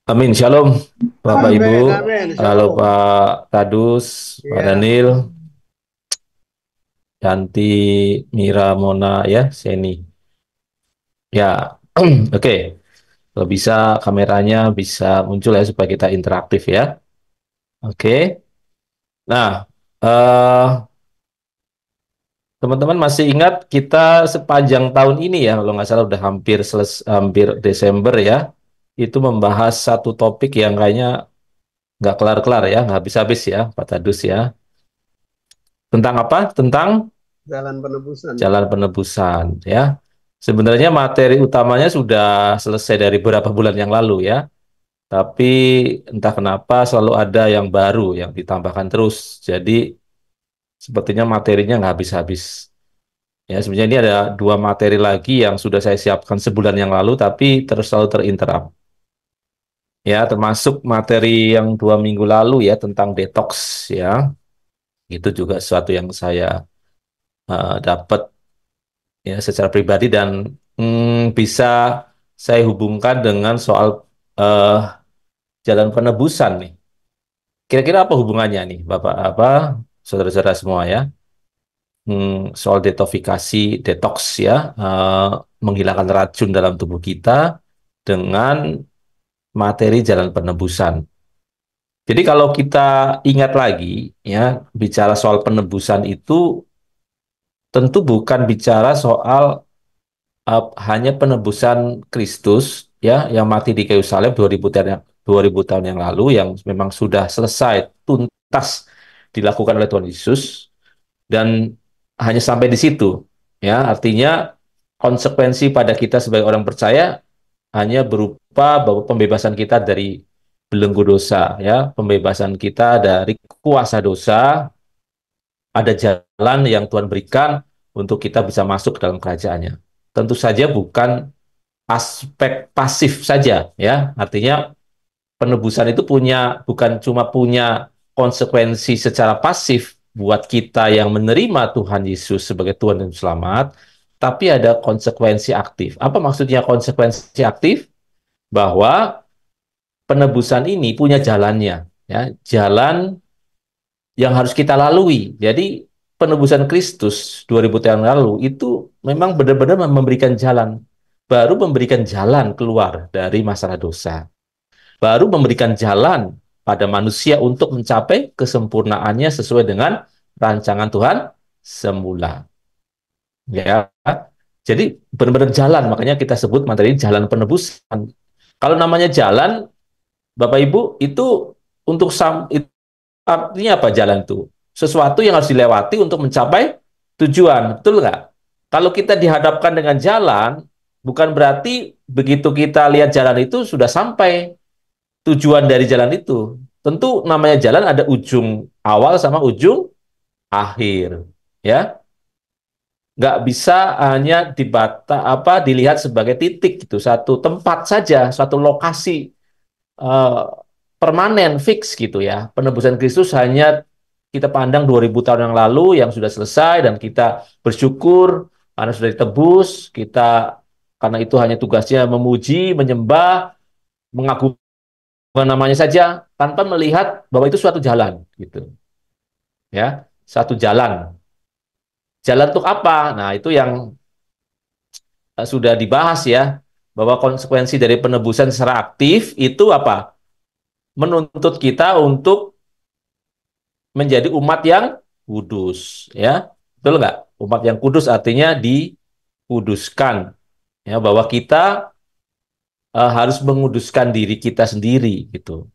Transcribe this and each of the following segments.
Amin, shalom Bapak Ibu, Amin, amin. halo Shalom. Pak Kadus, Pak Iya, Daniel, Yanti, Mira, Mona, ya, Seni. Ya, oke. Kalau bisa kameranya bisa muncul ya supaya kita interaktif ya. Oke. Nah, teman-teman masih ingat kita sepanjang tahun ini ya, kalau nggak salah udah hampir Desember ya, itu membahas satu topik yang kayaknya nggak kelar-kelar ya, nggak habis-habis ya, Pak Kadus ya. Tentang apa? Tentang jalan penebusan. jalan penebusan ya. Sebenarnya materi utamanya sudah selesai dari beberapa bulan yang lalu ya. Tapi entah kenapa selalu ada yang baru yang ditambahkan terus. Jadi sepertinya materinya nggak habis-habis. Ya, sebenarnya ini ada dua materi lagi yang sudah saya siapkan sebulan yang lalu, tapi terus selalu terinterap. Ya, termasuk materi yang 2 minggu lalu ya tentang detox ya. Itu juga sesuatu yang saya dapat ya secara pribadi dan bisa saya hubungkan dengan soal eh, jalan penebusan nih. Kira-kira apa hubungannya nih, Bapak apa saudara-saudara semua ya? Soal detoksifikasi, detox ya, menghilangkan racun dalam tubuh kita dengan materi jalan penebusan. Jadi kalau kita ingat lagi ya, bicara soal penebusan itu tentu bukan bicara soal hanya penebusan Kristus ya yang mati di kayu salib 2000 tahun yang lalu yang memang sudah selesai tuntas dilakukan oleh Tuhan Yesus dan hanya sampai di situ ya artinya konsekuensi pada kita sebagai orang percaya hanya berupa bahwa pembebasan kita dari belenggu dosa ya pembebasan kita dari kuasa dosa ada jalan yang Tuhan berikan untuk kita bisa masuk ke dalam kerajaannya tentu saja bukan aspek pasif saja ya. Artinya penebusan itu bukan cuma punya konsekuensi secara pasif buat kita yang menerima Tuhan Yesus sebagai Tuhan dan Selamat, tapi ada konsekuensi aktif. Apa maksudnya konsekuensi aktif? Bahwa penebusan ini punya jalannya, ya, jalan yang harus kita lalui. Jadi penebusan Kristus 2000 tahun lalu itu memang benar-benar memberikan jalan, baru memberikan jalan keluar dari masalah dosa, baru memberikan jalan pada manusia untuk mencapai kesempurnaannya sesuai dengan rancangan Tuhan semula. Ya, jadi benar-benar jalan, makanya kita sebut materi jalan penebusan. Kalau namanya jalan, Bapak Ibu itu untuk artinya apa jalan itu? Sesuatu yang harus dilewati untuk mencapai tujuan, betul nggak? Kalau kita dihadapkan dengan jalan, bukan berarti begitu kita lihat jalan itu sudah sampai tujuan dari jalan itu. Tentu namanya jalan ada ujung awal sama ujung akhir, ya. Nggak bisa hanya dilihat sebagai titik gitu, satu tempat saja, satu lokasi eh, permanen, fix gitu ya. Penebusan Kristus hanya kita pandang 2000 tahun yang lalu yang sudah selesai dan kita bersyukur karena sudah ditebus, kita karena itu hanya tugasnya memuji, menyembah, mengagungkan namanya saja tanpa melihat bahwa itu suatu jalan gitu ya. Satu jalan. Jalan untuk apa? Nah, itu yang sudah dibahas ya bahwa konsekuensi dari penebusan secara aktif itu apa? Menuntut kita untuk menjadi umat yang kudus ya betul nggak umat yang kudus artinya dikuduskan ya bahwa kita harus menguduskan diri kita sendiri gitu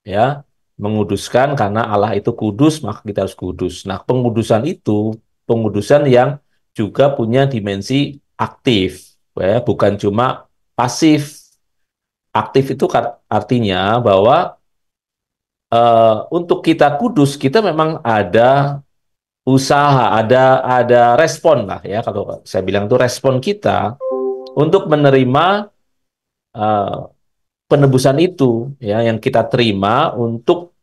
ya menguduskan karena Allah itu kudus maka kita harus kudus nah pengudusan itu pengudusan yang juga punya dimensi aktif ya bukan cuma pasif aktif itu artinya bahwa untuk kita kudus kita memang ada usaha, ada respon lah ya kalau saya bilang itu respon kita untuk menerima uh, penebusan itu ya yang kita terima untuk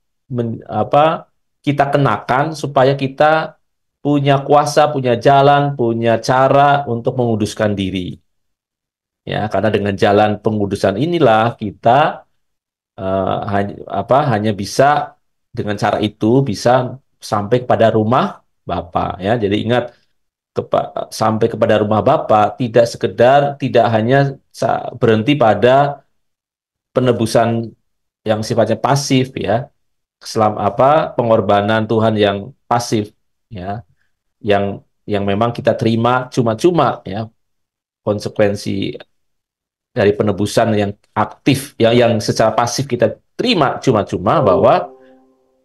kita kenakan supaya kita punya kuasa, punya jalan, punya cara untuk menguduskan diri ya karena dengan jalan pengudusan inilah kita hanya bisa dengan cara itu bisa sampai kepada rumah Bapa, ya. Jadi ingat, sampai kepada rumah Bapa tidak sekedar, tidak hanya berhenti pada penebusan yang sifatnya pasif, ya. Pengorbanan Tuhan yang pasif, ya, yang memang kita terima cuma-cuma, ya. Konsekuensi dari penebusan yang aktif, yang secara pasif kita terima cuma-cuma, bahwa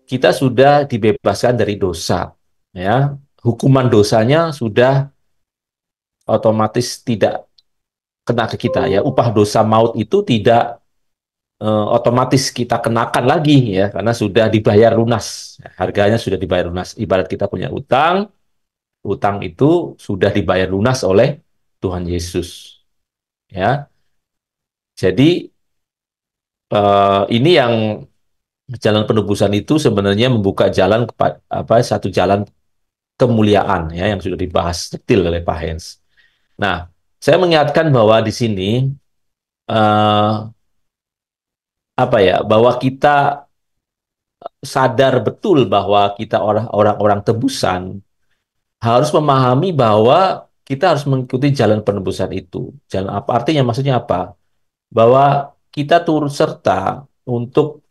kita sudah dibebaskan dari dosa, ya. Hukuman dosanya sudah otomatis tidak kena ke kita, ya. Upah dosa maut itu tidak otomatis kita kenakan lagi, ya, karena sudah dibayar lunas. Harganya sudah dibayar lunas. Ibarat kita punya utang, utang itu sudah dibayar lunas oleh Tuhan Yesus, ya. Jadi ini yang jalan penebusan itu sebenarnya membuka jalan kepada satu jalan kemuliaan, ya, yang sudah dibahas detail oleh Pak Hens. Nah, saya mengingatkan bahwa di sini eh, bahwa kita sadar betul bahwa kita orang-orang tebusan harus memahami bahwa kita harus mengikuti jalan penebusan itu. Jalan apa? Artinya maksudnya apa? Bahwa kita turut serta untuk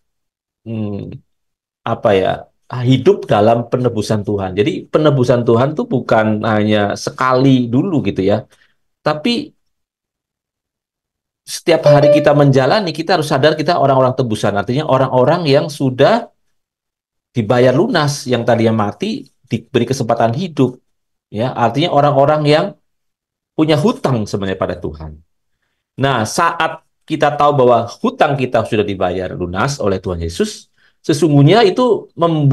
hmm, hidup dalam penebusan Tuhan. Jadi penebusan Tuhan itu bukan hanya sekali dulu gitu, ya, tapi setiap hari kita menjalani, kita harus sadar kita orang-orang tebusan. Artinya orang-orang yang sudah dibayar lunas, yang tadinya mati diberi kesempatan hidup, ya. Artinya orang-orang yang punya hutang sebenarnya pada Tuhan. Nah, saat kita tahu bahwa hutang kita sudah dibayar lunas oleh Tuhan Yesus, sesungguhnya itu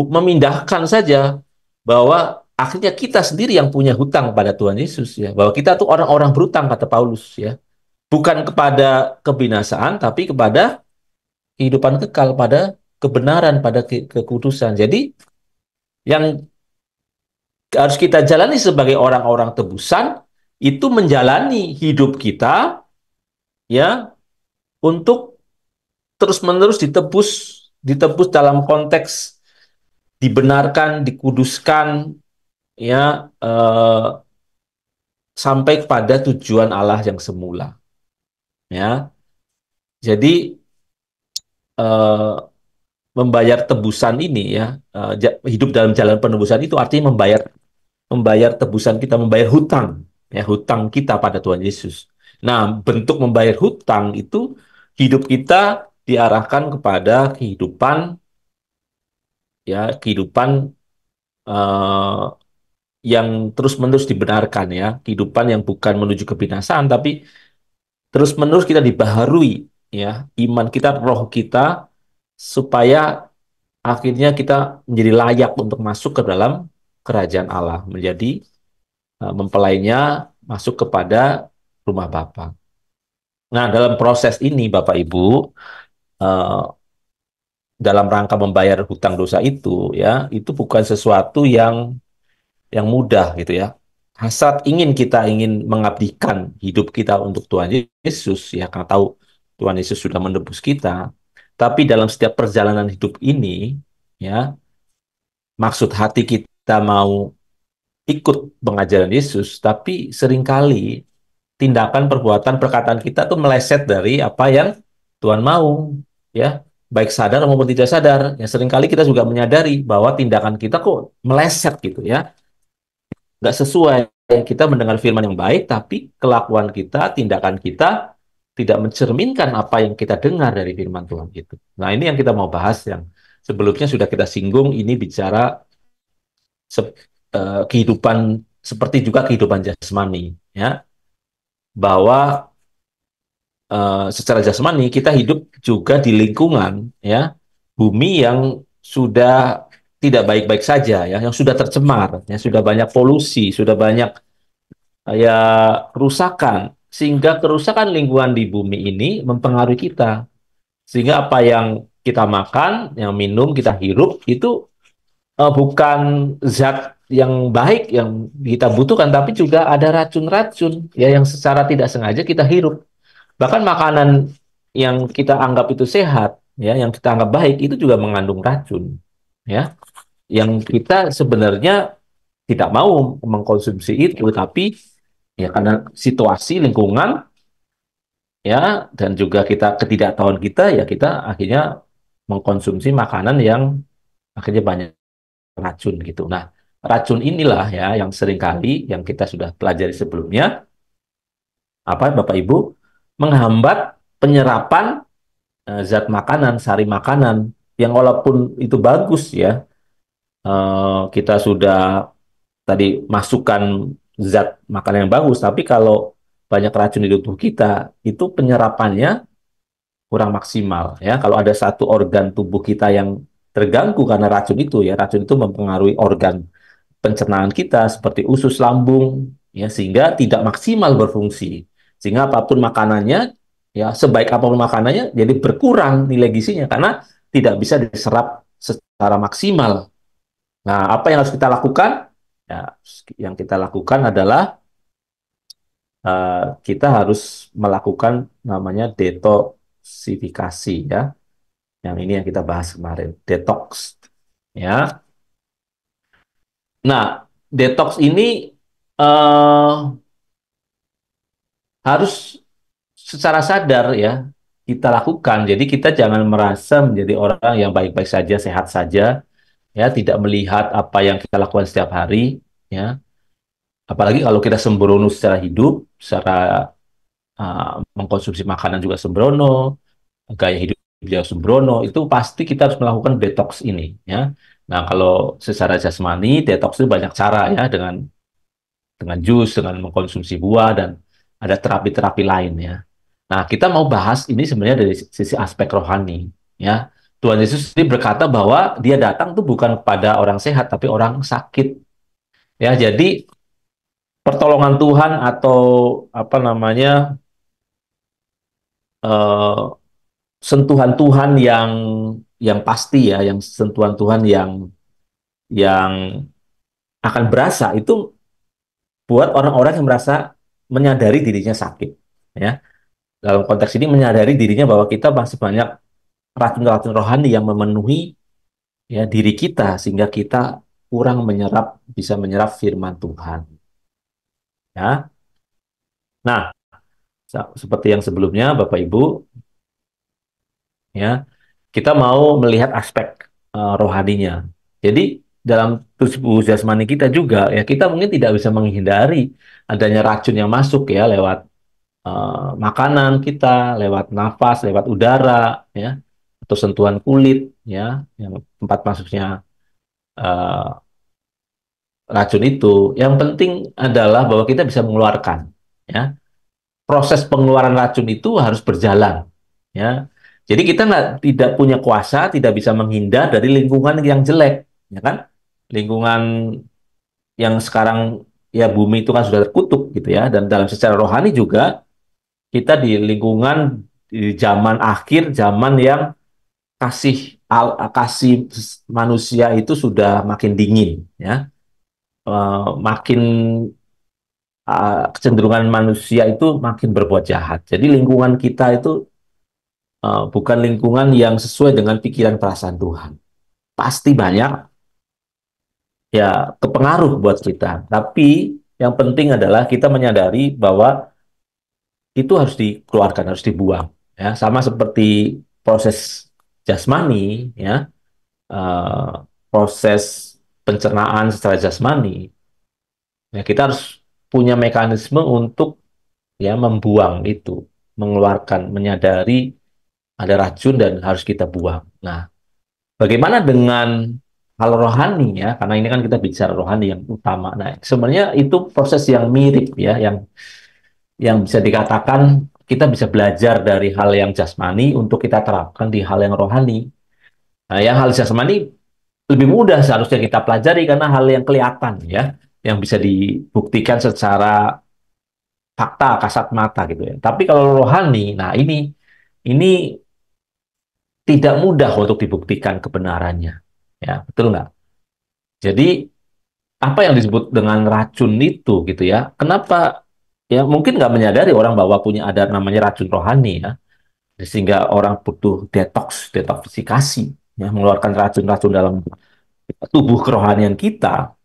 memindahkan saja bahwa akhirnya kita sendiri yang punya hutang pada Tuhan Yesus, ya. Bahwa kita tuh orang-orang berhutang, kata Paulus, ya. Bukan kepada kebinasaan, tapi kepada kehidupan kekal, pada kebenaran, pada kekudusan. Jadi yang harus kita jalani sebagai orang-orang tebusan itu menjalani hidup kita, ya, untuk terus-menerus ditebus, ditebus dalam konteks dibenarkan, dikuduskan, ya, sampai kepada tujuan Allah yang semula, ya. Jadi eh, membayar tebusan ini, ya, hidup dalam jalan penebusan itu artinya membayar membayar tebusan kita, membayar hutang, ya, hutang kita pada Tuhan Yesus. Nah, bentuk membayar hutang itu hidup kita diarahkan kepada kehidupan, ya, kehidupan eh, yang terus-menerus dibenarkan, ya, kehidupan yang bukan menuju kebinasaan, tapi terus-menerus kita dibaharui, ya, iman kita, roh kita, supaya akhirnya kita menjadi layak untuk masuk ke dalam kerajaan Allah, menjadi mempelainya, masuk kepada rumah Bapa. Nah, dalam proses ini, Bapak Ibu, eh, dalam rangka membayar hutang dosa itu, ya, itu bukan sesuatu yang mudah gitu, ya. Hasrat ingin mengabdikan hidup kita untuk Tuhan Yesus, ya, karena tahu Tuhan Yesus sudah menebus kita. Tapi dalam setiap perjalanan hidup ini, ya, maksud hati kita mau ikut pengajaran Yesus, tapi seringkali tindakan, perbuatan, perkataan kita tuh meleset dari apa yang Tuhan mau, ya, baik sadar maupun tidak sadar. Ya, seringkali kita juga menyadari bahwa tindakan kita kok meleset gitu, ya, nggak sesuai. Kita mendengar firman yang baik, tapi kelakuan kita, tindakan kita tidak mencerminkan apa yang kita dengar dari firman Tuhan itu. Nah, ini yang kita mau bahas, yang sebelumnya sudah kita singgung. Ini bicara kehidupan, seperti juga kehidupan jasmani, ya, bahwa secara jasmani kita hidup juga di lingkungan, ya, bumi yang sudah tidak baik-baik saja, ya, yang sudah tercemar, ya, sudah banyak polusi, sudah banyak, ya, kerusakan, sehingga kerusakan lingkungan di bumi ini mempengaruhi kita, sehingga apa yang kita makan, yang minum, kita hirup itu bukan zat yang baik yang kita butuhkan, tapi juga ada racun-racun, ya, yang secara tidak sengaja kita hirup. Bahkan makanan yang kita anggap itu sehat, ya, yang kita anggap baik itu juga mengandung racun, ya, yang kita sebenarnya tidak mau mengkonsumsi itu, tapi ya karena situasi lingkungan, ya, dan juga kita ketidaktahuan kita, ya kita akhirnya mengkonsumsi makanan yang akhirnya banyak racun gitu. Nah, racun inilah ya yang seringkali yang kita sudah pelajari sebelumnya, apa Bapak Ibu, menghambat penyerapan zat makanan, sari makanan yang walaupun itu bagus ya, kita sudah tadi masukkan zat makanan yang bagus, tapi kalau banyak racun di tubuh kita, itu penyerapannya kurang maksimal ya. Kalau ada satu organ tubuh kita yang terganggu karena racun itu ya, racun itu mempengaruhi organ pencernaan kita seperti usus, lambung ya, sehingga tidak maksimal berfungsi. Sehingga apapun makanannya ya, sebaik apapun makanannya jadi berkurang nilai gizinya karena tidak bisa diserap secara maksimal. Nah, apa yang harus kita lakukan? Ya, yang kita lakukan adalah eh, kita harus melakukan namanya detoksifikasi ya. Yang ini yang kita bahas kemarin, detox ya. Nah, detox ini eh, harus secara sadar ya kita lakukan. Jadi kita jangan merasa menjadi orang yang baik-baik saja, sehat saja, ya, tidak melihat apa yang kita lakukan setiap hari, ya. Apalagi kalau kita sembrono secara hidup, secara mengkonsumsi makanan juga sembrono, gaya hidup juga sembrono, itu pasti kita harus melakukan detox ini, ya. Nah, kalau secara jasmani, detox itu banyak cara ya, dengan jus, dengan mengkonsumsi buah, dan ada terapi-terapi lain ya. Nah, kita mau bahas ini sebenarnya dari sisi aspek rohani ya. Tuhan Yesus ini berkata bahwa dia datang tuh bukan kepada orang sehat tapi orang sakit. Ya, jadi pertolongan Tuhan atau apa namanya, eh, sentuhan Tuhan yang pasti ya, yang sentuhan Tuhan yang akan berasa itu buat orang-orang yang merasa menyadari dirinya sakit ya. Dalam konteks ini menyadari dirinya bahwa kita masih banyak racun-racun rohani yang memenuhi ya diri kita sehingga kita kurang bisa menyerap firman Tuhan ya. Nah, seperti yang sebelumnya Bapak Ibu ya, kita mau melihat aspek rohaninya. Jadi dalam tubuh jasmani kita juga ya, kita mungkin tidak bisa menghindari adanya racun yang masuk ya lewat makanan kita, lewat nafas, lewat udara ya, atau sentuhan kulit ya, yang tempat masuknya eh, racun itu. Yang penting adalah bahwa kita bisa mengeluarkan ya. Proses pengeluaran racun itu harus berjalan ya. Jadi kita tidak punya kuasa, tidak bisa menghindar dari lingkungan yang jelek, ya kan? Lingkungan yang sekarang ya bumi itu kan sudah terkutuk gitu ya. Dan dalam secara rohani juga kita di lingkungan di zaman akhir, zaman yang kasih manusia itu sudah makin dingin ya. Makin kecenderungan manusia itu makin berbuat jahat. Jadi lingkungan kita itu bukan lingkungan yang sesuai dengan pikiran perasaan Tuhan. Pasti banyak ya kepengaruh buat kita. Tapi yang penting adalah kita menyadari bahwa itu harus dikeluarkan, harus dibuang. Ya, sama seperti proses jasmani, ya, eh, proses pencernaan secara jasmani. Ya, kita harus punya mekanisme untuk ya membuang itu, mengeluarkan, menyadari ada racun dan harus kita buang. Nah, bagaimana dengan hal rohani ya? Karena ini kan kita bicara rohani yang utama. Nah, sebenarnya itu proses yang mirip ya, yang bisa dikatakan kita bisa belajar dari hal yang jasmani untuk kita terapkan di hal yang rohani. Nah, yang hal jasmani lebih mudah seharusnya kita pelajari karena hal yang kelihatan ya, yang bisa dibuktikan secara fakta kasat mata gitu ya. Tapi kalau rohani, nah ini tidak mudah untuk dibuktikan kebenarannya. Ya, betul nggak? Jadi apa yang disebut dengan racun itu gitu ya? Kenapa ya mungkin nggak menyadari orang bahwa punya ada namanya racun rohani ya? sehingga orang butuh detoksifikasi, ya, mengeluarkan racun-racun dalam tubuh kerohanian kita.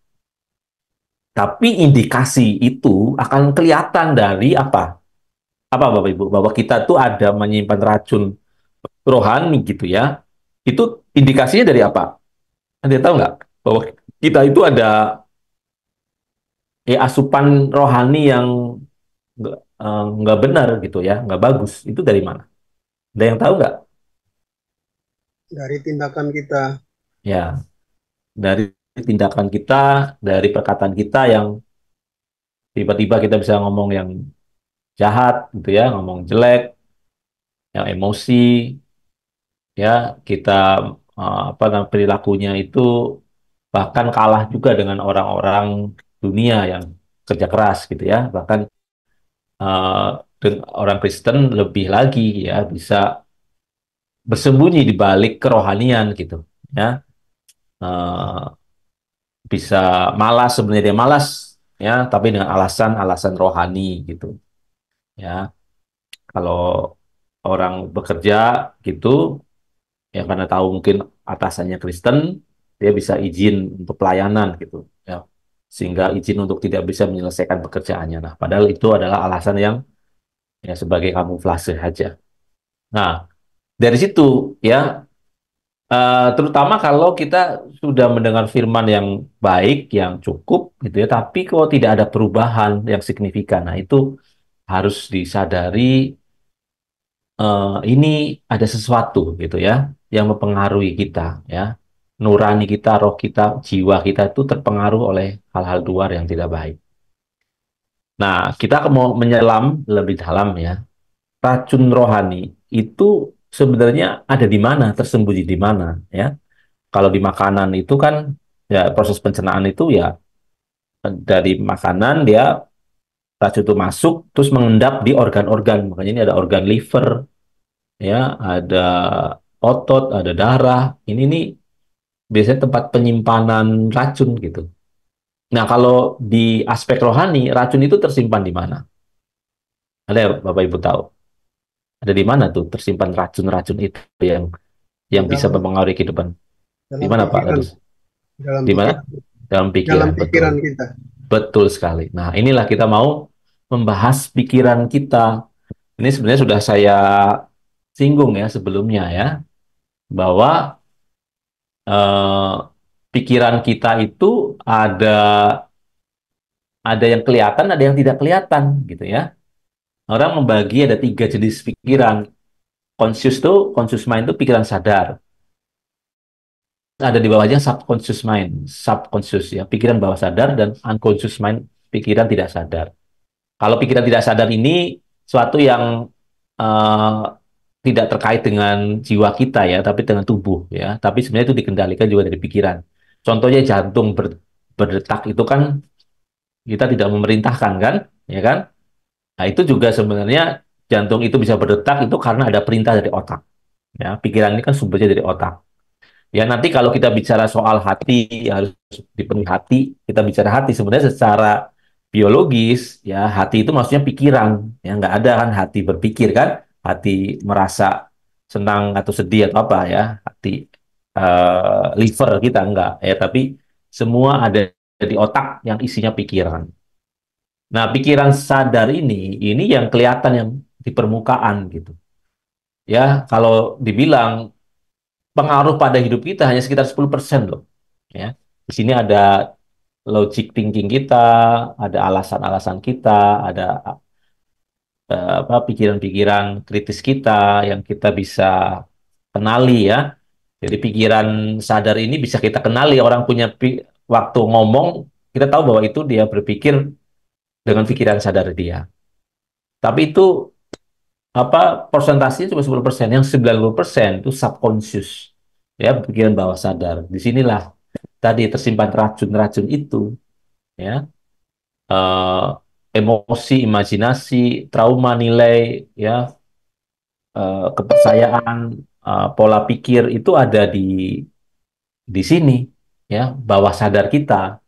Tapi indikasi itu akan kelihatan dari apa? Apa Bapak Ibu? Bahwa kita tuh ada menyimpan racun rohani gitu ya. Itu indikasinya dari apa? Anda tahu nggak? Bahwa kita itu ada asupan rohani yang nggak benar gitu ya, nggak bagus. Itu dari mana? Ada yang tahu nggak? dari tindakan kita. Ya, dari tindakan kita, dari perkataan kita yang tiba-tiba kita bisa ngomong yang jahat gitu ya, ngomong jelek, yang emosi, ya kita apa namanya perilakunya itu bahkan kalah juga dengan orang-orang dunia yang kerja keras gitu ya, bahkan eh, orang Kristen lebih lagi ya bisa bersembunyi di balik kerohanian gitu ya. Eh, Bisa malas, sebenarnya dia malas ya, tapi dengan alasan-alasan rohani gitu ya. Kalau orang bekerja gitu ya karena tahu mungkin atasannya Kristen, dia bisa izin untuk pelayanan gitu ya, sehingga izin untuk tidak bisa menyelesaikan pekerjaannya. Nah, padahal itu adalah alasan yang ya sebagai kamuflase saja. Nah, dari situ ya, terutama kalau kita sudah mendengar firman yang baik, yang cukup gitu ya, tapi kalau tidak ada perubahan yang signifikan, nah itu harus disadari, ini ada sesuatu gitu ya yang mempengaruhi kita ya. Nurani kita, roh kita, jiwa kita itu terpengaruh oleh hal-hal luar yang tidak baik. Nah, kita mau menyelam lebih dalam ya. Racun rohani itu sebenarnya ada di mana, tersembunyi di mana ya. Kalau di makanan itu kan ya proses pencernaan itu ya dari makanan dia racun itu masuk terus mengendap di organ-organ. Makanya ini ada organ liver, ya, ada otot, ada darah. Ini nih biasanya tempat penyimpanan racun gitu. Nah, kalau di aspek rohani, racun itu tersimpan di mana? Ada ya, Bapak Ibu tahu? Ada di mana tuh tersimpan racun-racun itu Di yang bisa dalam mempengaruhi kehidupan? Di dalam mana, Pak pikiran, Tadus? dalam Di mana? pikiran, Dalam dalam pikiran, betul. pikiran kita. Betul sekali. Nah, inilah kita mau membahas pikiran kita. Ini sebenarnya sudah saya singgung ya sebelumnya ya, bahwa eh, pikiran kita itu ada yang kelihatan, ada yang tidak kelihatan gitu ya. Orang membagi ada tiga jenis pikiran. Conscious mind itu pikiran sadar. Ada di bawahnya subconscious mind, subconscious ya, pikiran bawah sadar, dan unconscious mind, pikiran tidak sadar. Kalau pikiran tidak sadar ini suatu yang eh, tidak terkait dengan jiwa kita ya, tapi dengan tubuh ya. Tapi sebenarnya itu dikendalikan juga dari pikiran. Contohnya jantung berdetak itu kan kita tidak memerintahkan kan, ya kan? Nah, itu juga sebenarnya jantung itu bisa berdetak itu karena ada perintah dari otak. Ya, pikiran ini kan sumbernya dari otak. Ya, nanti kalau kita bicara soal hati, harus dipenuhi hati, kita bicara hati sebenarnya secara biologis, ya hati itu maksudnya pikiran. Ya, nggak ada kan hati berpikir kan, hati merasa senang atau sedih atau apa ya, hati liver kita enggak ya, tapi semua ada di otak yang isinya pikiran. Nah, pikiran sadar ini yang kelihatan yang di permukaan gitu. Ya, kalau dibilang pengaruh pada hidup kita hanya sekitar 10% loh. Ya. Di sini ada logic thinking kita, ada alasan-alasan kita, ada apa pikiran-pikiran kritis kita yang kita bisa kenali ya. Jadi pikiran sadar ini bisa kita kenali, orang punya waktu ngomong, kita tahu bahwa itu dia berpikir dengan pikiran sadar dia. Tapi itu apa persentasenya cuma 10%, yang 90% itu subconscious. Ya, pikiran bawah sadar. Di sinilah tadi tersimpan racun-racun itu, ya. Eh, Emosi, imajinasi, trauma, nilai, ya, kepercayaan, pola pikir itu ada di sini, ya, bawah sadar kita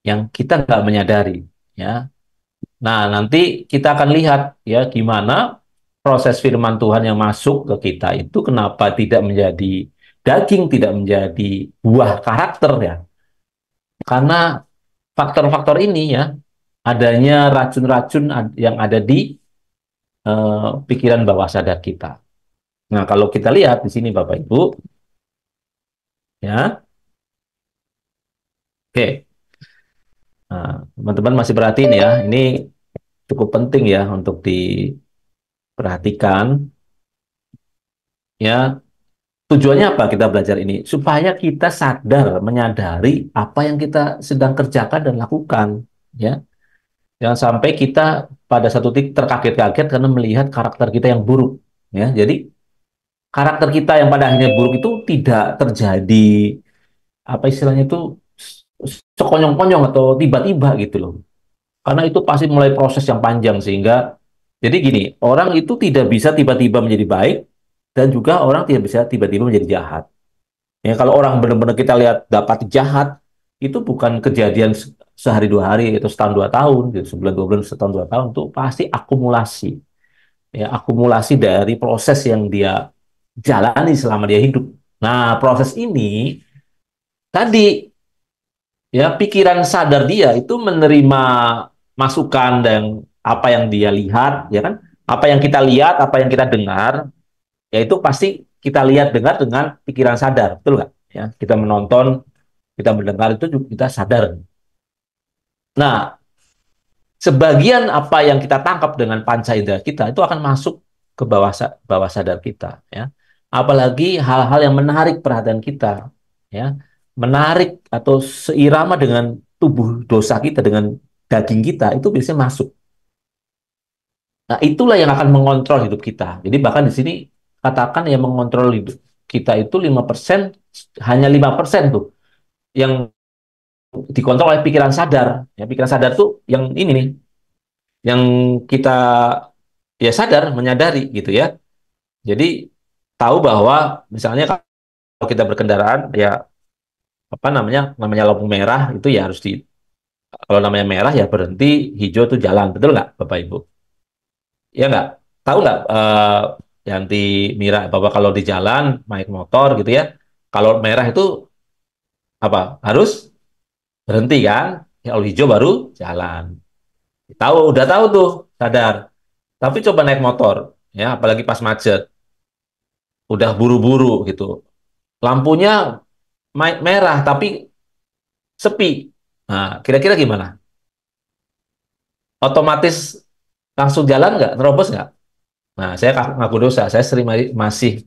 yang kita nggak menyadari, ya. Nah, nanti kita akan lihat ya gimana. proses firman Tuhan yang masuk ke kita itu kenapa tidak menjadi daging, tidak menjadi buah karakter ya? Karena faktor-faktor ini ya, adanya racun-racun yang ada di pikiran bawah sadar kita. Nah, kalau kita lihat di sini Bapak Ibu, ya, oke. Nah, teman-teman masih perhatiin ya, ini cukup penting ya untuk diperhatikan. Ya, tujuannya apa kita belajar ini? Supaya kita sadar, menyadari apa yang kita sedang kerjakan dan lakukan. Ya, jangan sampai kita pada satu titik terkaget-kaget karena melihat karakter kita yang buruk. Ya, jadi karakter kita yang pada akhirnya buruk itu tidak terjadi apa istilahnya itu sekonyong-konyong atau tiba-tiba gitu loh. Karena itu pasti mulai proses yang panjang sehingga jadi gini, orang itu tidak bisa tiba-tiba menjadi baik dan juga orang tidak bisa tiba-tiba menjadi jahat. Ya kalau orang benar-benar kita lihat dapat jahat itu bukan kejadian sehari dua hari atau setahun dua tahun, gitu, sebulan dua bulan setahun dua tahun itu pasti akumulasi. Ya akumulasi dari proses yang dia jalani selama dia hidup. Nah, proses ini tadi ya pikiran sadar dia itu menerima masukan dan apa yang dia lihat ya kan apa yang kita lihat apa yang kita dengar ya itu pasti kita lihat dengar dengan pikiran sadar betul nggak ya kita menonton kita mendengar itu juga kita sadar. Nah, sebagian apa yang kita tangkap dengan panca indera kita itu akan masuk ke bawah sadar kita ya apalagi hal-hal yang menarik perhatian kita ya menarik atau seirama dengan tubuh dosa kita dengan daging kita itu biasanya masuk. Nah, itulah yang akan mengontrol hidup kita. Jadi bahkan di sini katakan yang mengontrol hidup kita itu 5%, hanya 5% tuh yang dikontrol oleh pikiran sadar. Ya, pikiran sadar tuh yang ini nih, yang kita ya sadar, menyadari gitu ya. Jadi tahu bahwa misalnya kalau kita berkendaraan ya apa namanya lampu merah itu ya harus di kalau namanya merah ya berhenti, hijau tuh jalan, betul nggak Bapak Ibu? Ya nggak? Tahu nggak Yanti Mira bahwa kalau di jalan naik motor gitu ya, kalau merah itu apa? Harus berhenti kan? Ya, kalau hijau baru jalan. Tahu, udah tahu tuh, sadar. Tapi coba naik motor, ya, apalagi pas macet, udah buru-buru gitu. Lampunya merah tapi sepi. Nah, kira-kira gimana? Otomatis langsung jalan nggak? Nerobos nggak? Nah, saya ngaku dosa. Saya sering masih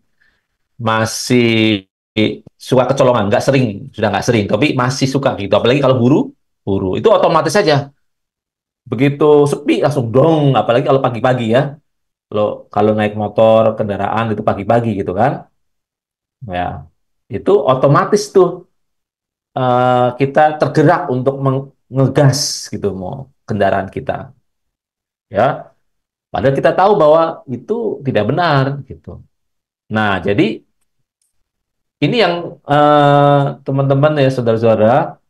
masih suka kecolongan, nggak sering, sudah nggak sering, tapi masih suka gitu. Apalagi kalau buru, itu otomatis saja. Begitu sepi langsung dong, apalagi kalau pagi-pagi ya. Kalau naik motor, kendaraan itu pagi-pagi gitu kan, ya itu otomatis tuh kita tergerak untuk ngegas gitu mau kendaraan kita, ya. Padahal kita tahu bahwa itu tidak benar gitu. Nah, jadi ini yang teman-teman ya saudara-saudara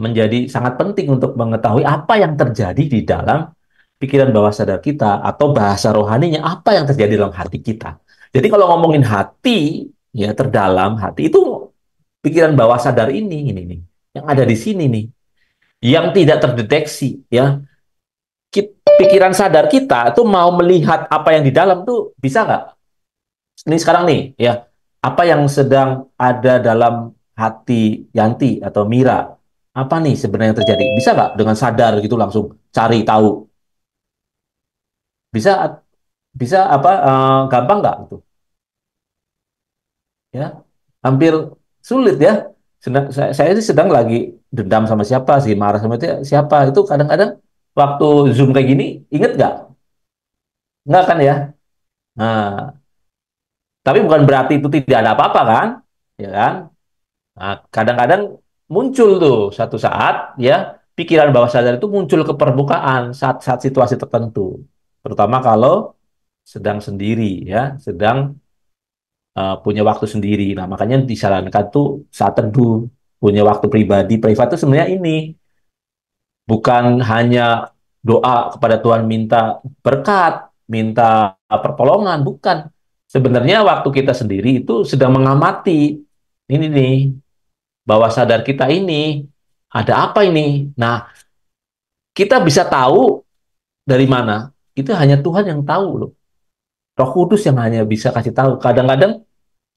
menjadi sangat penting untuk mengetahui apa yang terjadi di dalam pikiran bawah sadar kita atau bahasa rohaninya apa yang terjadi dalam hati kita. Jadi kalau ngomongin hati ya terdalam hati itu pikiran bawah sadar ini nih yang ada di sini nih yang tidak terdeteksi ya. Pikiran sadar kita tuh mau melihat apa yang di dalam tuh bisa nggak? Ini sekarang nih ya apa yang sedang ada dalam hati Yanti atau Mira apa nih sebenarnya yang terjadi? Bisa nggak dengan sadar gitu langsung cari tahu? Bisa bisa apa gampang nggak gitu? Ya, hampir sulit ya. Saya sih sedang lagi dendam sama siapa sih, marah sama siapa. Itu kadang-kadang waktu Zoom kayak gini, inget nggak? Nggak kan ya? Nah, tapi bukan berarti itu tidak ada apa-apa kan? Ya kan? Nah, kadang-kadang muncul tuh satu saat ya pikiran bawah sadar itu muncul ke permukaan saat-saat situasi tertentu. Terutama kalau sedang sendiri ya, sedang punya waktu sendiri. Nah, makanya disarankan tuh saat teduh, punya waktu pribadi. Privat itu sebenarnya ini bukan hanya doa kepada Tuhan minta berkat, minta pertolongan, bukan. Sebenarnya waktu kita sendiri itu sedang mengamati ini nih, bawah sadar kita ini ada apa ini. Nah, kita bisa tahu dari mana? Itu hanya Tuhan yang tahu loh. Roh Kudus yang hanya bisa kasih tahu. Kadang-kadang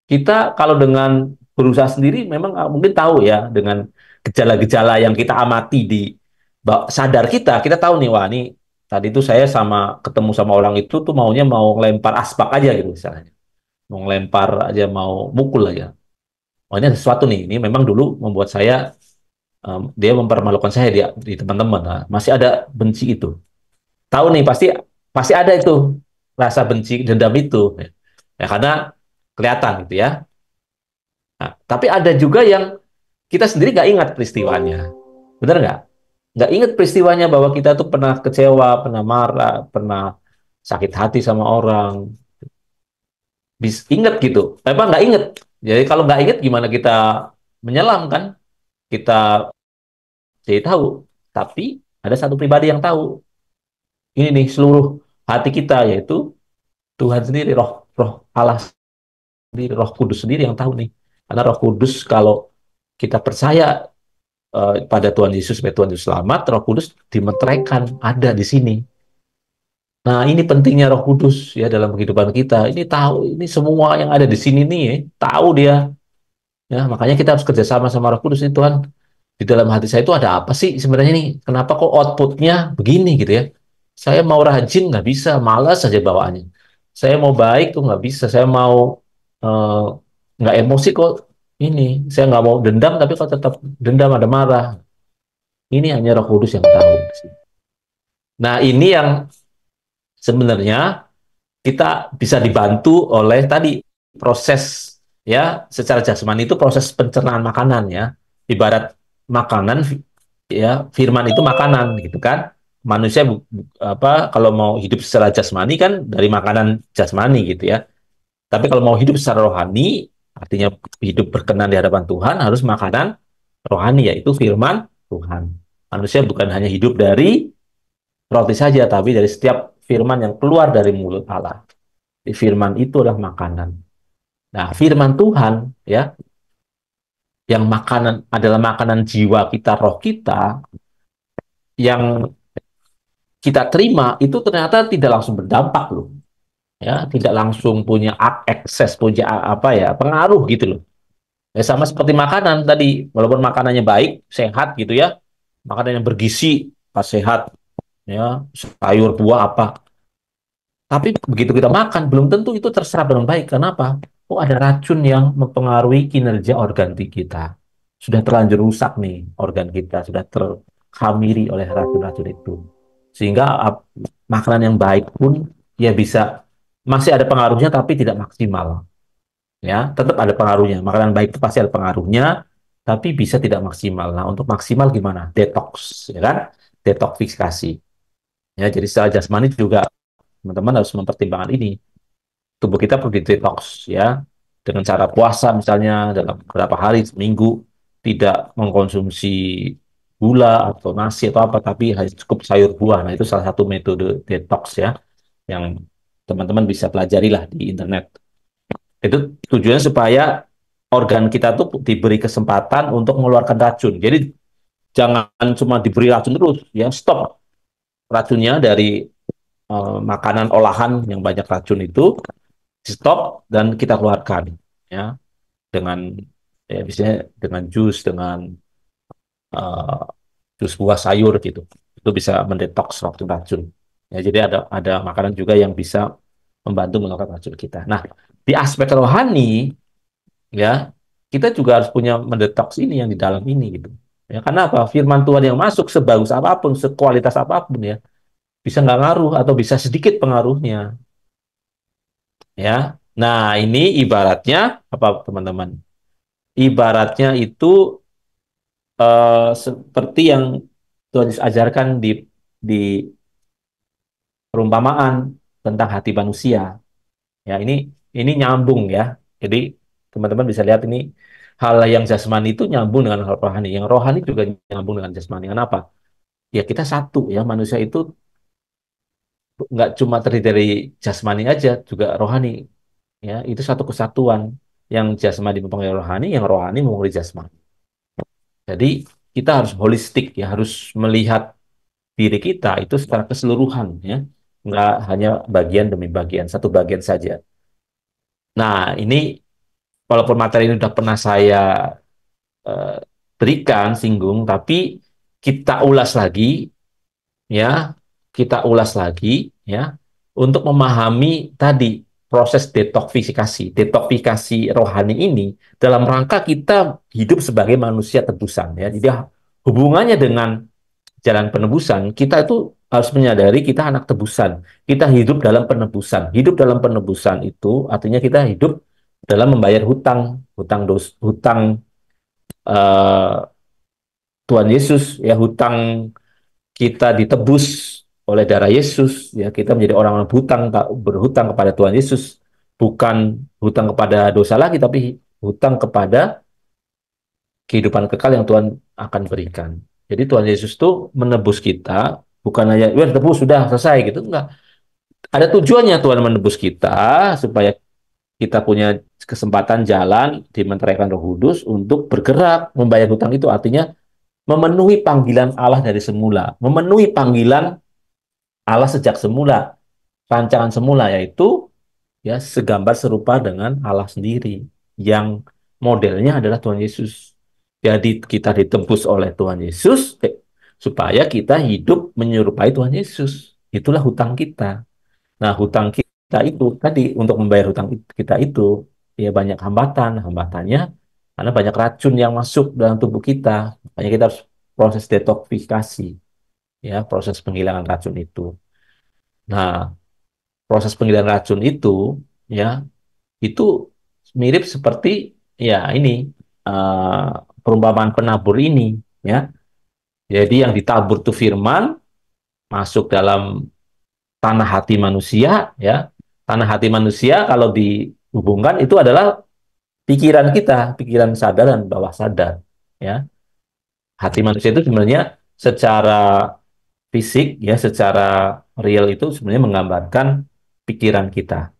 kita kalau dengan berusaha sendiri memang mungkin tahu ya dengan gejala-gejala yang kita amati di sadar kita, kita tahu nih wah ini tadi itu saya sama ketemu sama orang itu tuh maunya mau lempar asbak aja gitu misalnya. Mau lempar aja mau mukul aja. Oh ini ada sesuatu nih, ini memang dulu membuat saya dia mempermalukan saya di teman-teman. Nah, masih ada benci itu. Tahu nih pasti pasti ada itu rasa benci dendam itu. Ya karena kelihatan gitu ya. Nah, tapi ada juga yang kita sendiri nggak ingat peristiwanya. Benar nggak? Nggak ingat peristiwanya bahwa kita tuh pernah kecewa, pernah marah, pernah sakit hati sama orang. Bisa ingat gitu. Apa nggak ingat? Jadi kalau nggak ingat gimana kita menyelam kan? Kita jadi tahu. Tapi ada satu pribadi yang tahu. Ini nih seluruh hati kita yaitu Tuhan sendiri, roh roh Allah sendiri, roh kudus sendiri yang tahu nih. Karena roh kudus kalau kita percaya pada Tuhan Yesus supaya Tuhan Yesus selamat, Roh Kudus dimeteraikan ada di sini. Nah, ini pentingnya Roh Kudus ya dalam kehidupan kita. Ini tahu, ini semua yang ada di sini nih, ya, tahu dia. Ya, makanya kita harus kerjasama sama Roh Kudus nih Tuhan. Di dalam hati saya itu ada apa sih sebenarnya nih? Kenapa kok outputnya begini gitu ya? Saya mau rajin nggak bisa, malas saja bawaannya. Saya mau baik kok nggak bisa. Saya mau eh, nggak emosi kok ini. Saya nggak mau dendam tapi kok tetap dendam ada marah. Ini hanya Roh Kudus yang tahu. Nah, ini yang sebenarnya kita bisa dibantu oleh tadi proses ya secara jasmani itu proses pencernaan makanan ya. Ibarat makanan ya firman itu makanan gitu kan. Manusia apa kalau mau hidup secara jasmani kan dari makanan jasmani gitu ya. Tapi kalau mau hidup secara rohani artinya hidup berkenan di hadapan Tuhan harus makanan rohani yaitu firman Tuhan. Manusia bukan hanya hidup dari roti saja, tapi dari setiap firman yang keluar dari mulut Allah. Firman itu adalah makanan. Nah, firman Tuhan ya, yang makanan adalah makanan jiwa kita, roh kita, yang kita terima itu ternyata tidak langsung berdampak loh. Ya, tidak langsung punya akses, punya apa ya, pengaruh gitu loh. Ya, sama seperti makanan tadi, walaupun makanannya baik, sehat gitu ya, makanan yang bergizi, pas sehat, ya, sayur, buah apa, tapi begitu kita makan, belum tentu itu terserap dengan baik. Kenapa? Oh, ada racun yang mempengaruhi kinerja organ kita. Sudah terlanjur rusak nih organ kita, sudah terkhamiri oleh racun-racun itu. Sehingga makanan yang baik pun ya bisa masih ada pengaruhnya tapi tidak maksimal. Ya, tetap ada pengaruhnya. Makanan baik itu pasti ada pengaruhnya, tapi bisa tidak maksimal. Nah, untuk maksimal gimana? Detox, ya kan? Detoksifikasi. Ya, jadi secara jasmani juga teman-teman harus mempertimbangkan ini. Tubuh kita perlu detox ya dengan cara puasa misalnya dalam beberapa hari seminggu tidak mengkonsumsi gula atau nasi atau apa tapi hanya cukup sayur buah. Nah, itu salah satu metode detox ya yang teman-teman bisa pelajari lah di internet. Itu tujuannya supaya organ kita tuh diberi kesempatan untuk mengeluarkan racun. Jadi jangan cuma diberi racun terus, ya stop racunnya dari makanan olahan yang banyak racun itu stop dan kita keluarkan ya dengan ya misalnya dengan jus dengan uh, jus buah sayur gitu itu bisa mendetoks waktu racun ya jadi ada makanan juga yang bisa membantu mengeluarkan racun kita. Nah di aspek rohani ya kita juga harus punya mendetoks ini yang di dalam ini gitu ya karena apa firman Tuhan yang masuk sebagus apapun sekualitas apapun ya bisa nggak ngaruh atau bisa sedikit pengaruhnya ya. Nah, ini ibaratnya apa teman-teman? Ibaratnya itu seperti yang Tuhan Yesus ajarkan di perumpamaan tentang hati manusia. Ya, ini nyambung ya. Jadi teman-teman bisa lihat ini hal yang jasmani itu nyambung dengan hal rohani. Yang rohani juga nyambung dengan jasmani. Kenapa? Ya kita satu ya manusia itu nggak cuma terdiri dari jasmani aja, juga rohani. Ya, itu satu kesatuan. Yang jasmani mempengaruhi rohani, yang rohani mempengaruhi jasmani. Jadi kita harus holistik ya, harus melihat diri kita itu secara keseluruhan ya, nggak hanya bagian demi bagian, satu bagian saja. Nah, ini walaupun materi ini udah pernah saya eh, berikan, singgung, tapi kita ulas lagi ya, kita ulas lagi ya, untuk memahami tadi proses detoksifikasi, detoksifikasi rohani ini dalam rangka kita hidup sebagai manusia tebusan ya. Jadi hubungannya dengan jalan penebusan, kita itu harus menyadari kita anak tebusan. Kita hidup dalam penebusan. Hidup dalam penebusan itu artinya kita hidup dalam membayar hutang, hutang eh, Tuhan Yesus ya, hutang kita ditebus oleh darah Yesus ya, kita menjadi orang yang berhutang kepada Tuhan Yesus, bukan hutang kepada dosa lagi, tapi hutang kepada kehidupan kekal yang Tuhan akan berikan. Jadi Tuhan Yesus tuh menebus kita bukan hanya ya tebus sudah selesai gitu, enggak. Ada tujuannya Tuhan menebus kita supaya kita punya kesempatan jalan dimenteraikan Roh Kudus untuk bergerak membayar hutang itu, artinya memenuhi panggilan Allah dari semula, memenuhi panggilan Allah sejak semula, rancangan semula, yaitu ya segambar serupa dengan Allah sendiri yang modelnya adalah Tuhan Yesus. Jadi kita ditebus oleh Tuhan Yesus supaya kita hidup menyerupai Tuhan Yesus. Itulah hutang kita. Nah, hutang kita itu tadi untuk membayar hutang kita itu ya banyak hambatan. Hambatannya karena banyak racun yang masuk dalam tubuh kita. Makanya kita harus proses detoksifikasi, ya, proses penghilangan racun itu. Nah, proses penghilangan racun itu ya itu mirip seperti ya ini eh, perumpamaan penabur ini ya. Jadi yang ditabur itu firman masuk dalam tanah hati manusia ya. Tanah hati manusia kalau dihubungkan itu adalah pikiran kita, pikiran sadar dan bawah sadar ya. Hati manusia itu sebenarnya secara fisik ya, secara real itu sebenarnya menggambarkan pikiran kita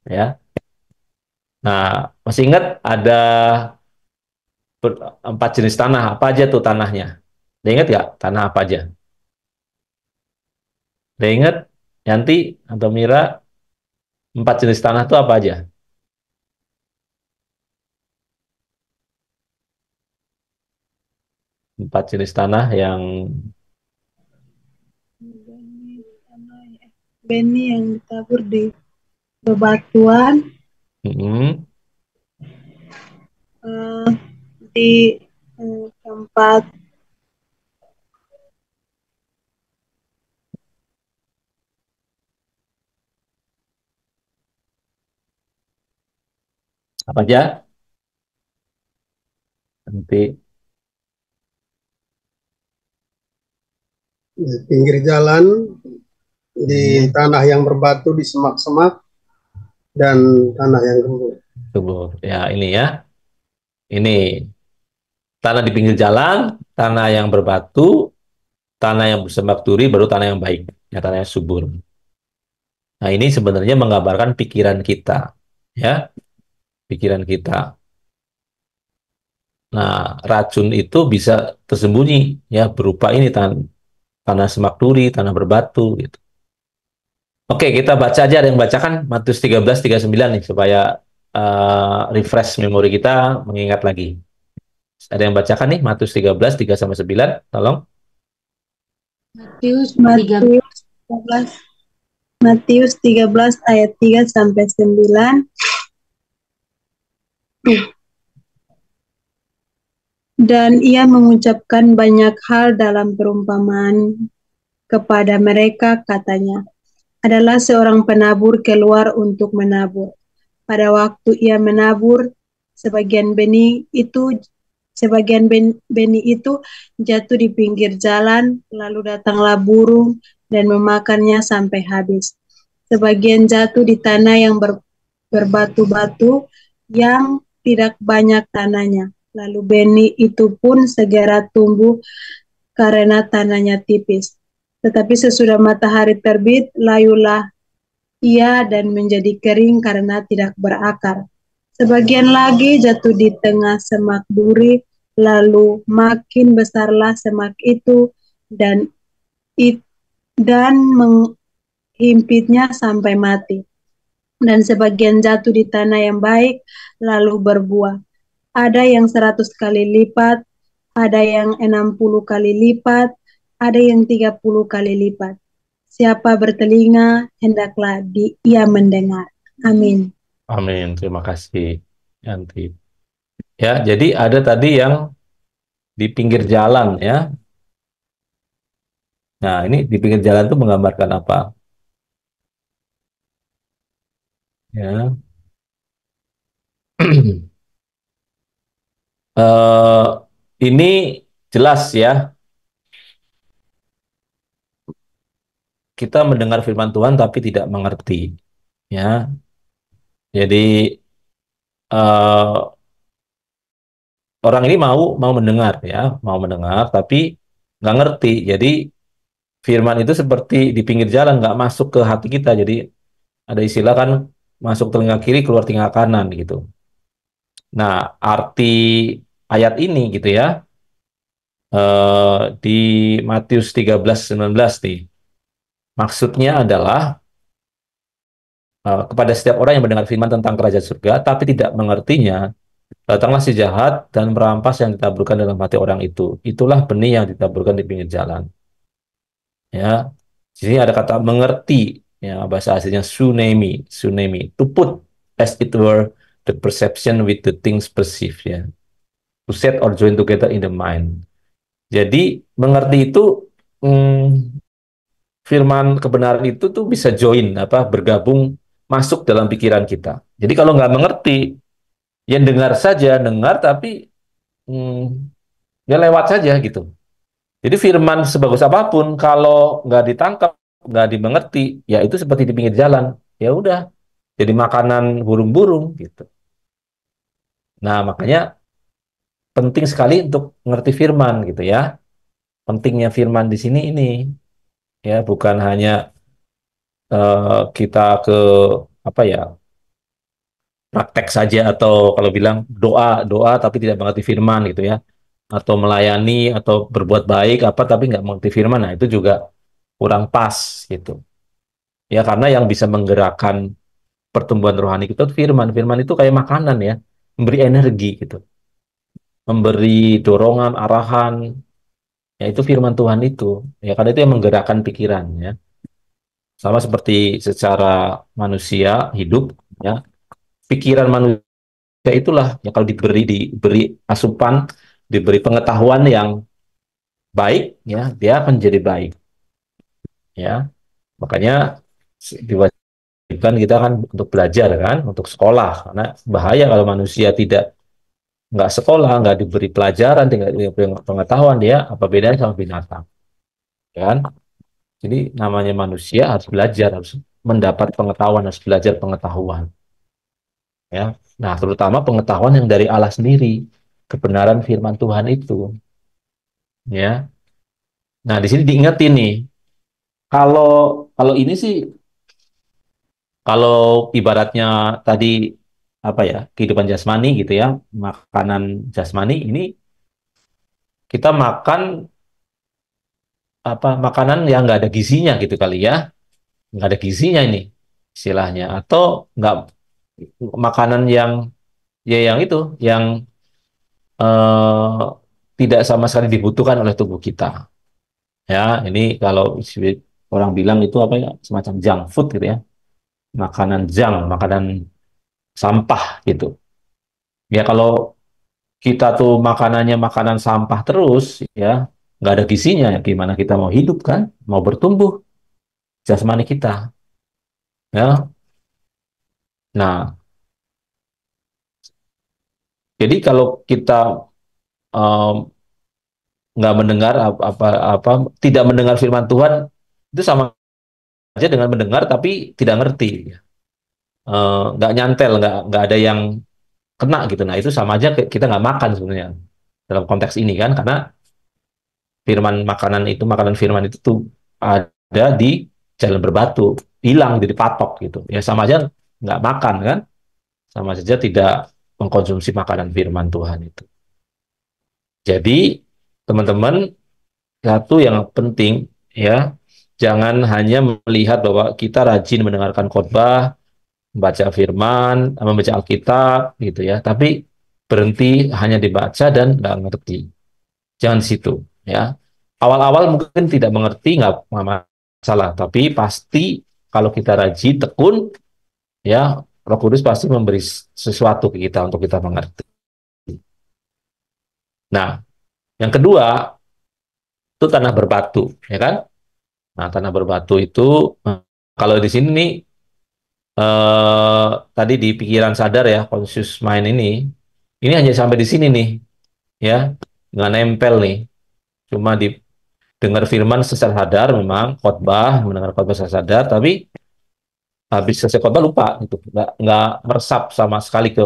ya. Nah, masih ingat ada empat jenis tanah. Apa aja tuh tanahnya? Udah ingat nggak? Tanah apa aja? Udah ingat? Yanti atau Mira, empat jenis tanah itu apa aja? Empat jenis tanah yang Benih yang ditabur di bebatuan, mm, di tempat apa aja? Nanti Di pinggir jalan, di mm, tanah yang berbatu, di semak-semak, dan tanah yang gembur. subur. Ya, ini ya. Ini tanah di pinggir jalan, tanah yang berbatu, tanah yang bersembak duri, baru tanah yang baik. Ya, tanah yang subur. Nah, ini sebenarnya menggambarkan pikiran kita. Ya, pikiran kita. Nah, racun itu bisa tersembunyi ya berupa ini tanah semak duri, tanah berbatu gitu. Oke, kita baca aja, ada yang bacakan Matius 13:39 nih supaya refresh memori kita, mengingat lagi. Ada yang bacakan nih Matius 13 3 sampai 9, tolong. Matius 13 Matius 13 ayat 3 sampai 9. Dan ia mengucapkan banyak hal dalam perumpamaan kepada mereka, katanya, adalah seorang penabur keluar untuk menabur. Pada waktu ia menabur, sebagian benih itu jatuh di pinggir jalan, lalu datanglah burung dan memakannya sampai habis. Sebagian jatuh di tanah yang berbatu-batu yang tidak banyak tanahnya. Lalu benih itu pun segera tumbuh karena tanahnya tipis. Tetapi sesudah matahari terbit, layulah ia dan menjadi kering karena tidak berakar. Sebagian lagi jatuh di tengah semak duri, lalu makin besarlah semak itu dan dan menghimpitnya sampai mati. Dan sebagian jatuh di tanah yang baik, lalu berbuah. Ada yang 100 kali lipat, ada yang 60 kali lipat, ada yang 30 kali lipat. Siapa bertelinga, hendaklah ia mendengar. Amin. Amin. Terima kasih, Yanti. Ya, jadi ada tadi yang di pinggir jalan ya. Nah, ini di pinggir jalan itu menggambarkan apa? Ya. eh ini jelas ya, kita mendengar firman Tuhan tapi tidak mengerti. Ya, jadi eh, orang ini mau mau mendengar ya, mau mendengar tapi nggak ngerti. Jadi firman itu seperti di pinggir jalan nggak masuk ke hati kita. Jadi ada istilah kan masuk telinga kiri keluar telinga kanan gitu. Nah, arti ayat ini gitu ya di Matius 13:19 nih. Maksudnya adalah kepada setiap orang yang mendengar firman tentang kerajaan surga tapi tidak mengertinya, datanglah si jahat dan merampas yang ditaburkan dalam hati orang itu. Itulah benih yang ditaburkan di pinggir jalan. Ya, di sini ada kata mengerti, ya bahasa aslinya sunemi, sunemi, to put as it were the perception with the things perceived, ya, to set or join together in the mind. Jadi mengerti itu firman kebenaran itu tuh bisa join apa bergabung masuk dalam pikiran kita. Jadi kalau nggak mengerti, ya dengar saja, dengar tapi hmm, ya lewat saja gitu. Jadi firman sebagus apapun kalau nggak ditangkap, nggak dimengerti, ya itu seperti di pinggir jalan. Ya udah, jadi makanan burung-burung gitu. Nah, makanya penting sekali untuk mengerti firman gitu ya. Pentingnya firman di sini ini ya bukan hanya kita ke apa ya praktek saja atau kalau bilang doa doa tapi tidak mengerti firman gitu ya atau melayani atau berbuat baik apa tapi nggak mengerti firman, nah itu juga kurang pas gitu ya, karena yang bisa menggerakkan pertumbuhan rohani kita itu firman. Firman itu kayak makanan ya, memberi energi gitu, memberi dorongan arahan, ya itu firman Tuhan itu ya, karena itu yang menggerakkan pikiran ya, sama seperti secara manusia hidup ya, pikiran manusia itulah ya kalau diberi asupan, diberi pengetahuan yang baik ya dia akan jadi baik ya, makanya diwajibkan kita kan untuk belajar kan, untuk sekolah, karena bahaya kalau manusia tidak nggak sekolah, nggak diberi pelajaran, tidak diberi pengetahuan, dia apa bedanya sama binatang kan. Jadi namanya manusia harus belajar, harus mendapat pengetahuan, harus belajar pengetahuan ya. Nah, terutama pengetahuan yang dari Allah sendiri, kebenaran firman Tuhan itu ya. Nah, di sini diingetin nih, kalau kalau ini sih, kalau ibaratnya tadi apa ya, kehidupan jasmani gitu ya, makanan jasmani ini kita makan apa makanan yang nggak ada gizinya gitu kali ya, nggak ada gizinya ini istilahnya, atau nggak makanan yang ya yang itu yang eh, tidak sama sekali dibutuhkan oleh tubuh kita ya. Ini kalau orang bilang itu apa ya, semacam junk food gitu ya, makanan junk, makanan sampah gitu ya. Kalau kita tuh makanannya makanan sampah terus ya, nggak ada gizinya ya, gimana kita mau hidup kan, mau bertumbuh jasmani kita ya. Nah, jadi kalau kita em, nggak mendengar apa tidak mendengar firman Tuhan, itu sama aja dengan mendengar tapi tidak ngerti. Nggak nyantel, nggak ada yang kena gitu. Nah, itu sama aja kita nggak makan sebenarnya dalam konteks ini kan, karena firman makanan itu, makanan firman itu tuh ada di jalan berbatu, hilang jadi patok gitu. Ya sama aja nggak makan kan, sama saja tidak mengkonsumsi makanan firman Tuhan itu. Jadi teman-teman, satu yang penting ya, jangan hanya melihat bahwa kita rajin mendengarkan khotbah, membaca firman, membaca Alkitab gitu ya, tapi berhenti hanya dibaca dan nggak ngerti. Jangan di situ ya. Awal-awal mungkin tidak mengerti, nggak masalah, tapi pasti kalau kita rajin, tekun ya, Roh Kudus pasti memberi sesuatu ke kita untuk kita mengerti. Nah, yang kedua itu tanah berbatu, ya kan? Nah, tanah berbatu itu kalau di sini nih tadi di pikiran sadar ya, conscious mind ini hanya sampai di sini nih, ya, nggak nempel nih. Cuma didengar firman secara sadar, memang khotbah, mendengar khotbah secara sadar, tapi habis selesai khotbah lupa, gitu, nggak meresap sama sekali ke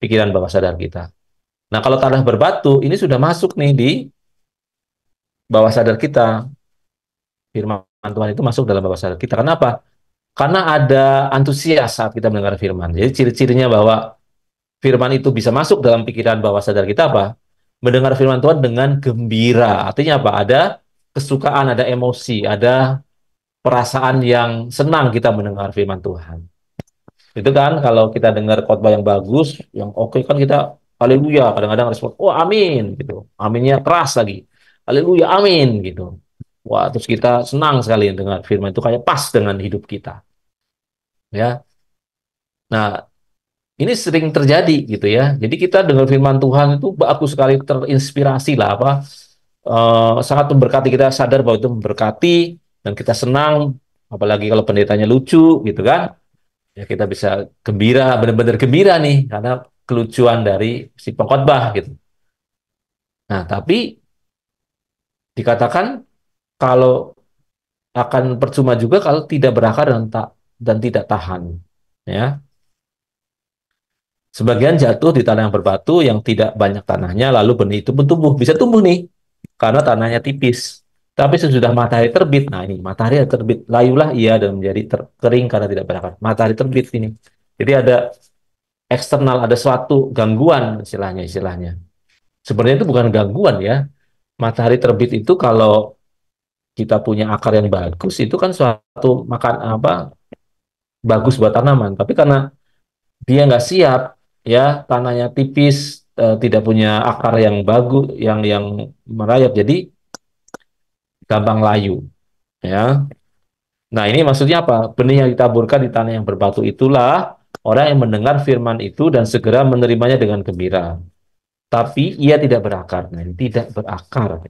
pikiran bawah sadar kita. Nah, kalau tanah berbatu ini sudah masuk nih di bawah sadar kita, firman Tuhan itu masuk dalam bawah sadar kita. Kenapa? Karena ada antusias saat kita mendengar firman. Jadi ciri-cirinya bahwa firman itu bisa masuk dalam pikiran bawah sadar kita apa? Mendengar firman Tuhan dengan gembira. Artinya apa? Ada kesukaan, ada emosi, ada perasaan yang senang kita mendengar firman Tuhan. Itu kan kalau kita dengar khotbah yang bagus, yang oke kan kita haleluya, kadang-kadang respon, oh amin gitu. Aminnya keras lagi. Haleluya, amin gitu. Wah, terus kita senang sekali dengar firman itu kayak pas dengan hidup kita. Ya. Nah, ini sering terjadi gitu ya. Jadi kita dengar firman Tuhan itu bagus sekali, terinspirasi lah apa, sangat memberkati, kita sadar bahwa itu memberkati dan kita senang, apalagi kalau pendetanya lucu gitu kan. Ya kita bisa gembira, benar-benar gembira nih karena kelucuan dari si pengkhotbah gitu. Nah, tapi dikatakan kalau akan percuma juga kalau tidak berakar dan tidak tahan. Ya. Sebagian jatuh di tanah yang berbatu yang tidak banyak tanahnya, lalu benih itu pun tumbuh. Bisa tumbuh nih, karena tanahnya tipis. Tapi sesudah matahari terbit, nah ini matahari terbit, layulah ia dan menjadi kering karena tidak berakar. Matahari terbit ini. Jadi ada eksternal, ada suatu gangguan istilahnya. Sebenarnya itu bukan gangguan ya. Matahari terbit itu kalau kita punya akar yang bagus, itu kan suatu makan apa bagus buat tanaman. Tapi karena dia nggak siap ya, tanahnya tipis, tidak punya akar yang bagus, yang merayap, jadi gampang layu ya. Nah, ini maksudnya apa? Benih yang ditaburkan di tanah yang berbatu itulah orang yang mendengar firman itu dan segera menerimanya dengan gembira, tapi ia tidak berakar. Nah, ini tidak berakar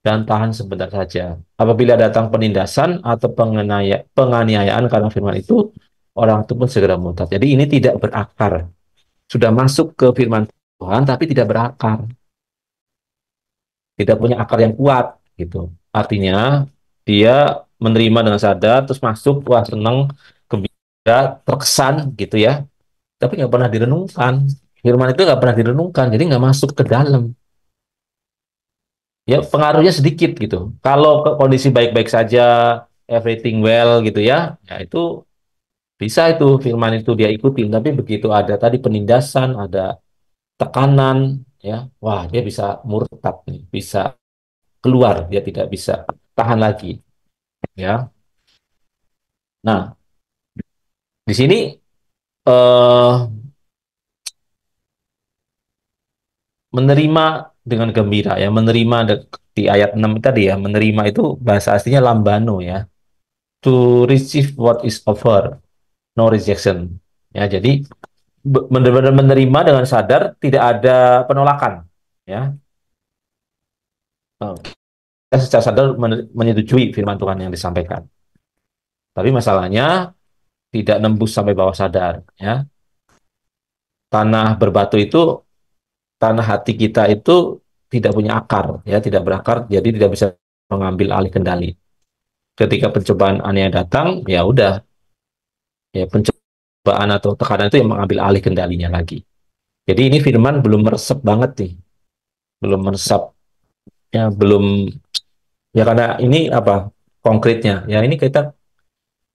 dan tahan sebentar saja. Apabila datang penindasan atau penganiayaan karena firman itu, orang itu pun segera murtad. Jadi ini tidak berakar, sudah masuk ke firman Tuhan tapi tidak berakar, tidak punya akar yang kuat gitu. Artinya dia menerima dengan sadar, terus masuk, wah senang, gembira, terkesan gitu ya, tapi nggak pernah direnungkan. Firman itu nggak pernah direnungkan, jadi nggak masuk ke dalam. Ya pengaruhnya sedikit gitu. Kalau kondisi baik-baik saja, everything well gitu ya, ya itu bisa itu firman itu dia ikutin. Tapi begitu ada tadi penindasan, ada tekanan, ya, wah dia bisa murtad nih, bisa keluar, dia tidak bisa tahan lagi, ya. Nah, di sini eh, menerima dengan gembira ya, menerima di ayat 6 tadi ya, menerima itu bahasa aslinya lambano ya, to receive what is offered, no rejection. Ya, jadi benar-benar menerima dengan sadar, tidak ada penolakan, ya. Kita secara sadar menyetujui firman Tuhan yang disampaikan. Tapi masalahnya tidak nembus sampai bawah sadar, ya. Tanah berbatu itu, tanah hati kita itu tidak punya akar, ya, tidak berakar, jadi tidak bisa mengambil alih kendali. Ketika pencobaan aneh datang, ya udah, ya pencobaan atau tekanan itu yang mengambil alih kendalinya lagi. Jadi ini firman belum meresap banget nih, belum meresap, ya belum, ya karena ini apa? konkretnya. Ya ini kita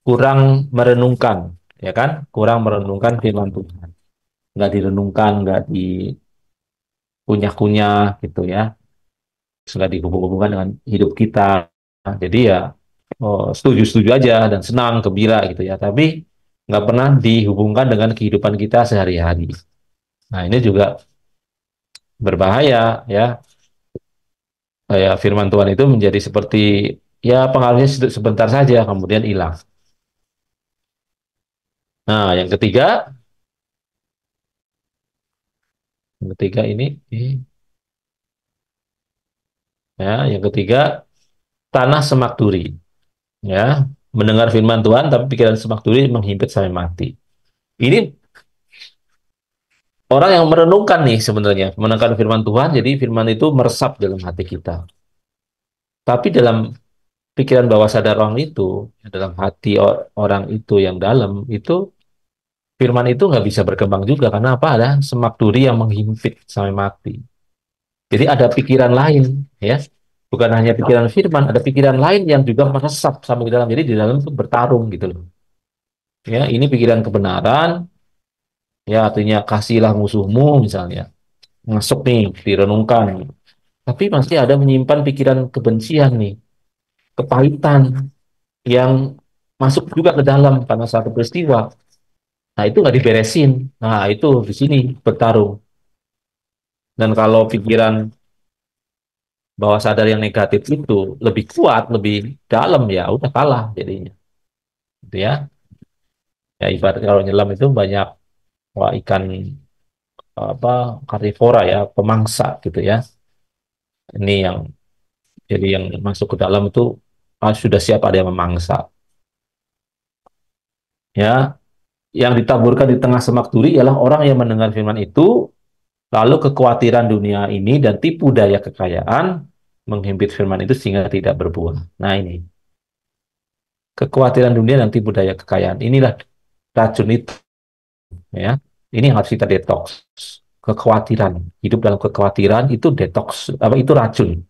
kurang merenungkan, ya kan? Kurang merenungkan firman Tuhan. Nggak direnungkan, nggak dikunyah-kunyah gitu ya. Nggak dihubung-hubungkan dengan hidup kita. Nah, jadi ya setuju-setuju aja dan senang, gembira gitu ya. Tapi nggak pernah dihubungkan dengan kehidupan kita sehari-hari. Nah ini juga berbahaya ya. Kayak firman Tuhan itu menjadi seperti ya pengaruhnya sebentar saja, kemudian hilang. Nah yang ketiga ini, ya, yang ketiga tanah semak duri. Ya, mendengar firman Tuhan, tapi pikiran semak duri menghimpit sampai mati. Ini orang yang merenungkan nih sebenarnya, mendengar firman Tuhan, jadi firman itu meresap dalam hati kita. Tapi dalam pikiran bawah sadar orang itu, dalam hati orang itu yang dalam, itu firman itu nggak bisa berkembang juga. Karena apa? Ada semak duri yang menghimpit sampai mati. Jadi ada pikiran lain, ya. Bukan hanya pikiran firman, ada pikiran lain yang juga meresap sampai ke dalam. Jadi di dalam itu bertarung gitu loh. Ya, ini pikiran kebenaran, ya artinya kasihlah musuhmu misalnya. Masuk nih, direnungkan. Tapi masih ada menyimpan pikiran kebencian nih, kepahitan yang masuk juga ke dalam karena satu peristiwa. Nah, itu nggak diberesin. Nah, itu di sini bertarung. Dan kalau pikiran bawah sadar yang negatif itu lebih kuat, lebih dalam, ya udah kalah jadinya. Gitu ya. Ya ibarat kalau nyelam itu banyak wah, ikan apa karnivora ya, pemangsa gitu ya. Ini yang jadi yang masuk ke dalam itu sudah siap ada yang memangsa. Ya, yang ditaburkan di tengah semak duri ialah orang yang mendengar firman itu, lalu kekhawatiran dunia ini dan tipu daya kekayaan menghimpit firman itu sehingga tidak berbuah. Nah ini, kekhawatiran dunia dan tipu daya kekayaan. Inilah racun itu, ya. Ini yang harus kita detox. Kekhawatiran, hidup dalam kekhawatiran itu detox, apa itu racun.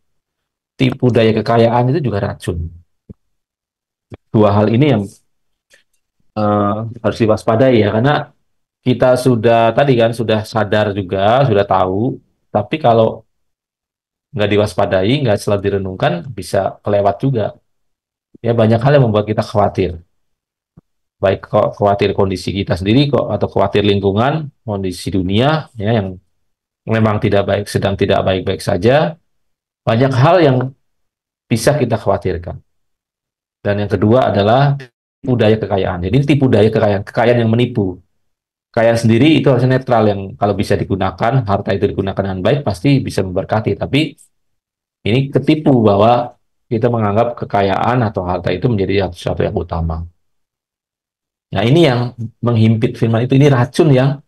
Tipu daya kekayaan itu juga racun. Dua hal ini yang eh, harus diwaspadai ya, karena kita sudah tadi kan sudah sadar juga, sudah tahu, tapi kalau nggak diwaspadai, nggak selalu direnungkan, bisa kelewat juga. Ya banyak hal yang membuat kita khawatir, baik kok khawatir kondisi kita sendiri kok atau khawatir lingkungan, kondisi dunia, ya yang memang tidak baik, sedang tidak baik-baik saja. Banyak hal yang bisa kita khawatirkan. Dan yang kedua adalah tipu daya kekayaan. Jadi tipu daya kekayaan, kekayaan yang menipu. Kekayaan sendiri itu harusnya netral yang kalau bisa digunakan, harta itu digunakan dengan baik pasti bisa memberkati. Tapi ini ketipu bahwa kita menganggap kekayaan atau harta itu menjadi sesuatu yang utama. Nah, ini yang menghimpit firman itu, ini racun yang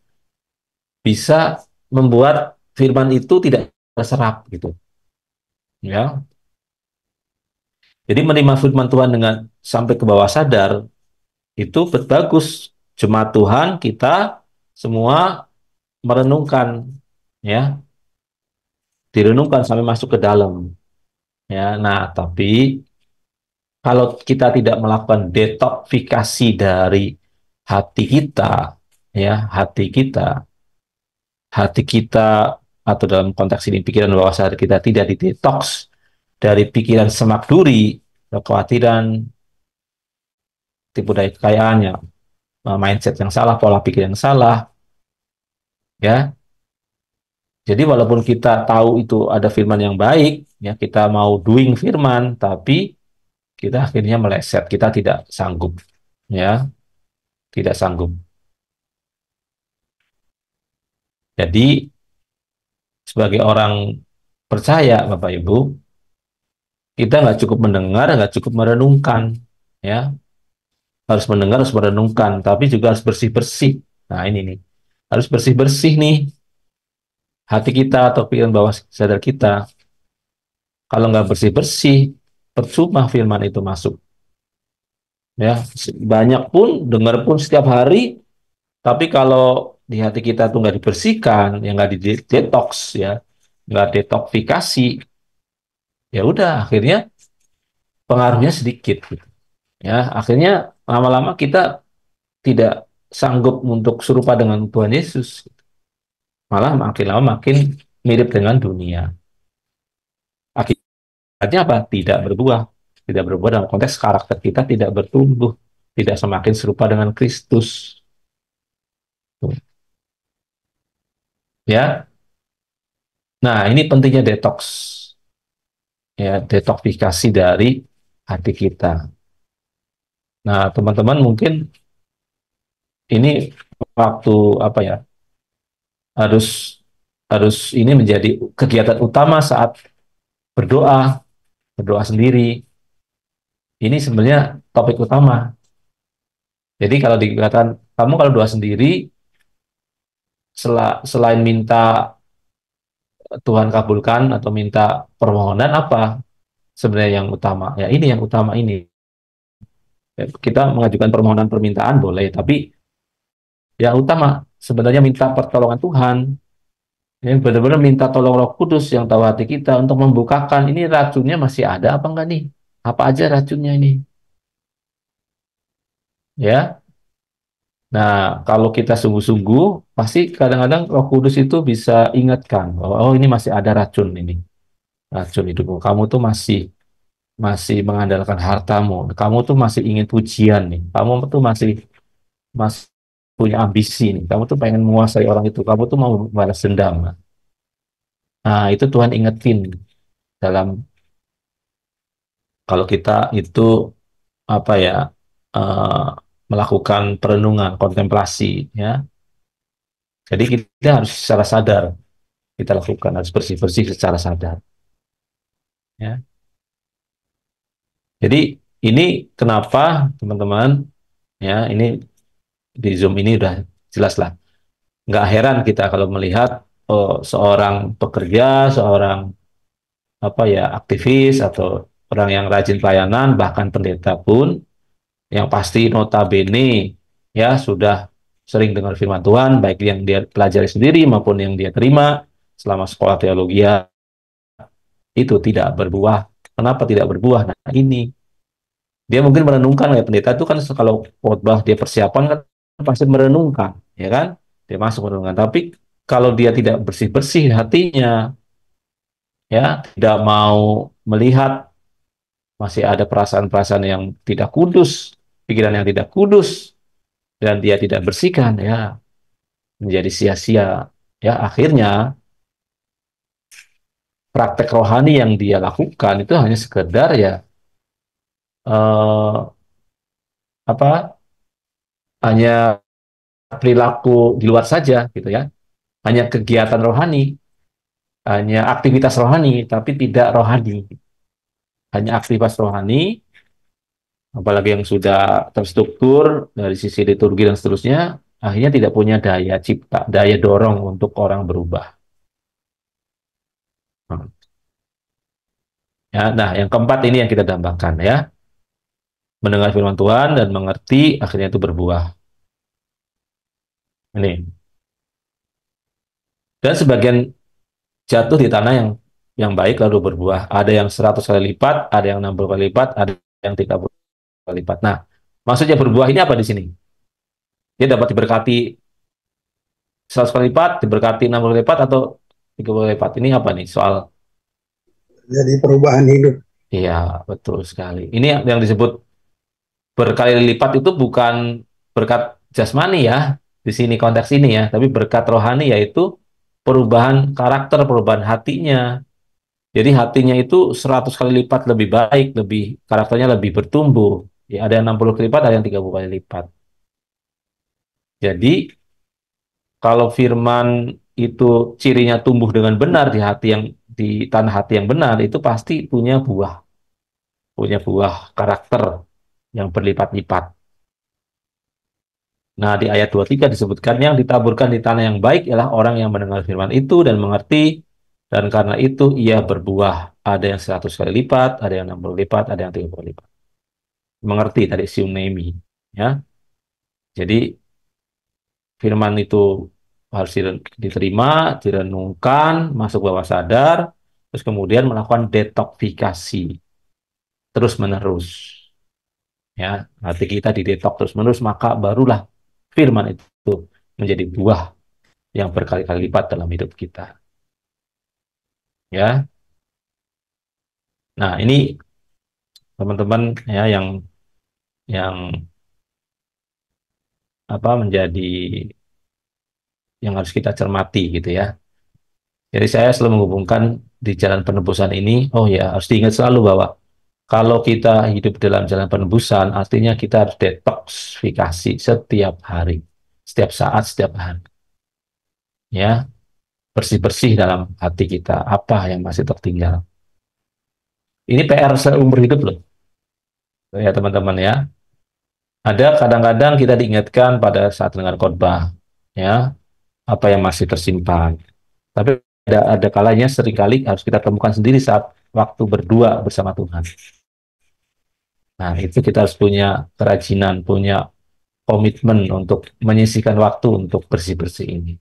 bisa membuat firman itu tidak terserap gitu. Ya. Jadi menerima firman Tuhan dengan sampai ke bawah sadar itu bagus. Jemaat Tuhan kita semua merenungkan ya, direnungkan sampai masuk ke dalam. Ya, nah tapi kalau kita tidak melakukan detoksifikasi dari hati kita, ya, hati kita atau dalam konteks ini pikiran bawah sadar kita tidak didetoks dari pikiran semak duri, kekhawatiran, tipu daya kekayaannya, mindset yang salah, pola pikir yang salah, ya. Jadi walaupun kita tahu itu ada firman yang baik, ya kita mau doing firman, tapi kita akhirnya meleset, kita tidak sanggup, ya, tidak sanggup. Jadi sebagai orang percaya, Bapak Ibu, kita nggak cukup mendengar, nggak cukup merenungkan, ya, harus mendengar, harus merenungkan, tapi juga harus bersih-bersih. Nah ini nih, harus bersih-bersih nih hati kita atau pikiran bawah sadar kita. Kalau nggak bersih-bersih, percuma firman itu masuk. Ya, banyak pun, dengar pun setiap hari, tapi kalau di hati kita tuh nggak dibersihkan, ya nggak di detox, ya, nggak detoksifikasi, ya udah akhirnya pengaruhnya sedikit gitu. Ya, akhirnya lama-lama kita tidak sanggup untuk serupa dengan Tuhan Yesus. Malah makin lama makin mirip dengan dunia. Akibatnya apa? Tidak berbuah. Tidak berbuah dalam konteks karakter kita tidak bertumbuh. Tidak semakin serupa dengan Kristus. Ya. Nah, ini pentingnya detox. Ya, detoksifikasi dari hati kita. Nah, teman-teman mungkin ini waktu apa ya? Harus harus ini menjadi kegiatan utama saat berdoa, berdoa sendiri. Ini sebenarnya topik utama. Jadi kalau dikatakan kamu kalau doa sendiri selain minta Tuhan kabulkan atau minta permohonan apa sebenarnya yang utama? Ya ini yang utama ini. Kita mengajukan permohonan permintaan boleh, tapi yang utama sebenarnya minta pertolongan Tuhan. Yang benar-benar minta tolong Roh Kudus yang tahu hati kita untuk membukakan ini racunnya masih ada apa enggak nih? Apa aja racunnya ini? Ya. Nah, kalau kita sungguh-sungguh, pasti kadang-kadang Roh Kudus itu bisa ingatkan bahwa oh ini masih ada racun ini. Racun hidupmu. Kamu tuh masih masih mengandalkan hartamu. Kamu tuh masih ingin pujian nih. Kamu tuh masih masih punya ambisi nih. Kamu tuh pengen menguasai orang itu. Kamu tuh mau balas dendam. Nah, itu Tuhan ingetin dalam kalau kita itu apa ya eh, melakukan perenungan, kontemplasi ya. Jadi kita harus secara sadar kita lakukan harus bersih-bersih secara sadar ya. Jadi ini kenapa teman-teman ya ini di Zoom ini udah jelas lah. Nggak heran kita kalau melihat seorang pekerja, seorang apa ya aktivis atau orang yang rajin pelayanan bahkan pendeta pun yang pasti notabene ya sudah sering dengar firman Tuhan baik yang dia pelajari sendiri maupun yang dia terima selama sekolah teologi itu tidak berbuah. Kenapa tidak berbuah? Nah, ini dia mungkin merenungkan ya pendeta itu kan kalau khotbah dia persiapan kan pasti merenungkan, ya kan? Dia masuk merenungkan. Tapi kalau dia tidak bersih-bersih hatinya, ya tidak mau melihat masih ada perasaan-perasaan yang tidak kudus, pikiran yang tidak kudus, dan dia tidak bersihkan, ya menjadi sia-sia. Ya akhirnya praktek rohani yang dia lakukan itu hanya sekedar ya eh, apa hanya perilaku di luar saja gitu ya, hanya kegiatan rohani, hanya aktivitas rohani, tapi tidak rohani, hanya aktivitas rohani, apalagi yang sudah terstruktur dari sisi liturgi dan seterusnya, akhirnya tidak punya daya cipta, daya dorong untuk orang berubah. Ya, nah, yang keempat ini yang kita dambakan ya, mendengar firman Tuhan dan mengerti, akhirnya itu berbuah. Ini. Dan sebagian jatuh di tanah yang baik lalu berbuah. Ada yang 100 kali lipat, ada yang 60 kali lipat, ada yang 30 kali lipat. Nah, maksudnya berbuah ini apa di sini? Dia dapat diberkati 100 kali lipat, diberkati 60 kali lipat, atau 30 kali lipat. Ini apa nih soal? Jadi perubahan hidup. Iya, betul sekali. Ini yang disebut berkali lipat itu bukan berkat jasmani ya, di sini konteks ini ya, tapi berkat rohani yaitu perubahan karakter, perubahan hatinya. Jadi hatinya itu 100 kali lipat lebih baik, lebih karakternya lebih bertumbuh. Ya, ada yang 60 kali lipat, ada yang 30 kali lipat. Jadi kalau firman itu cirinya tumbuh dengan benar di hati yang di tanah hati yang benar itu pasti punya buah karakter yang berlipat-lipat. Nah, di ayat 23 disebutkan yang ditaburkan di tanah yang baik ialah orang yang mendengar firman itu dan mengerti, dan karena itu ia berbuah. Ada yang 100 kali lipat, ada yang 60 lipat, ada yang 30 kali lipat. Mengerti tadi siunemi, ya. Jadi firman itu harus diterima, direnungkan, masuk bawah sadar, terus kemudian melakukan detoksifikasi. terus-menerus. Ya, hati kita didetok terus-menerus, maka barulah firman itu menjadi buah yang berkali-kali lipat dalam hidup kita. Ya, nah ini teman-teman ya yang apa menjadi yang harus kita cermati gitu ya. Jadi saya selalu menghubungkan di jalan penebusan ini, oh ya harus diingat selalu bahwa kalau kita hidup dalam jalan penebusan, artinya kita harus detoksifikasi setiap hari, setiap saat, setiap hari. Ya, bersih-bersih dalam hati kita, apa yang masih tertinggal. Ini PR seumur hidup loh, ya teman-teman ya. Ada kadang-kadang kita diingatkan pada saat dengar khotbah, ya, apa yang masih tersimpan. Tapi ada kalanya seringkali harus kita temukan sendiri saat waktu berdua bersama Tuhan. Nah, itu kita harus punya kerajinan, punya komitmen untuk menyisihkan waktu untuk bersih-bersih ini.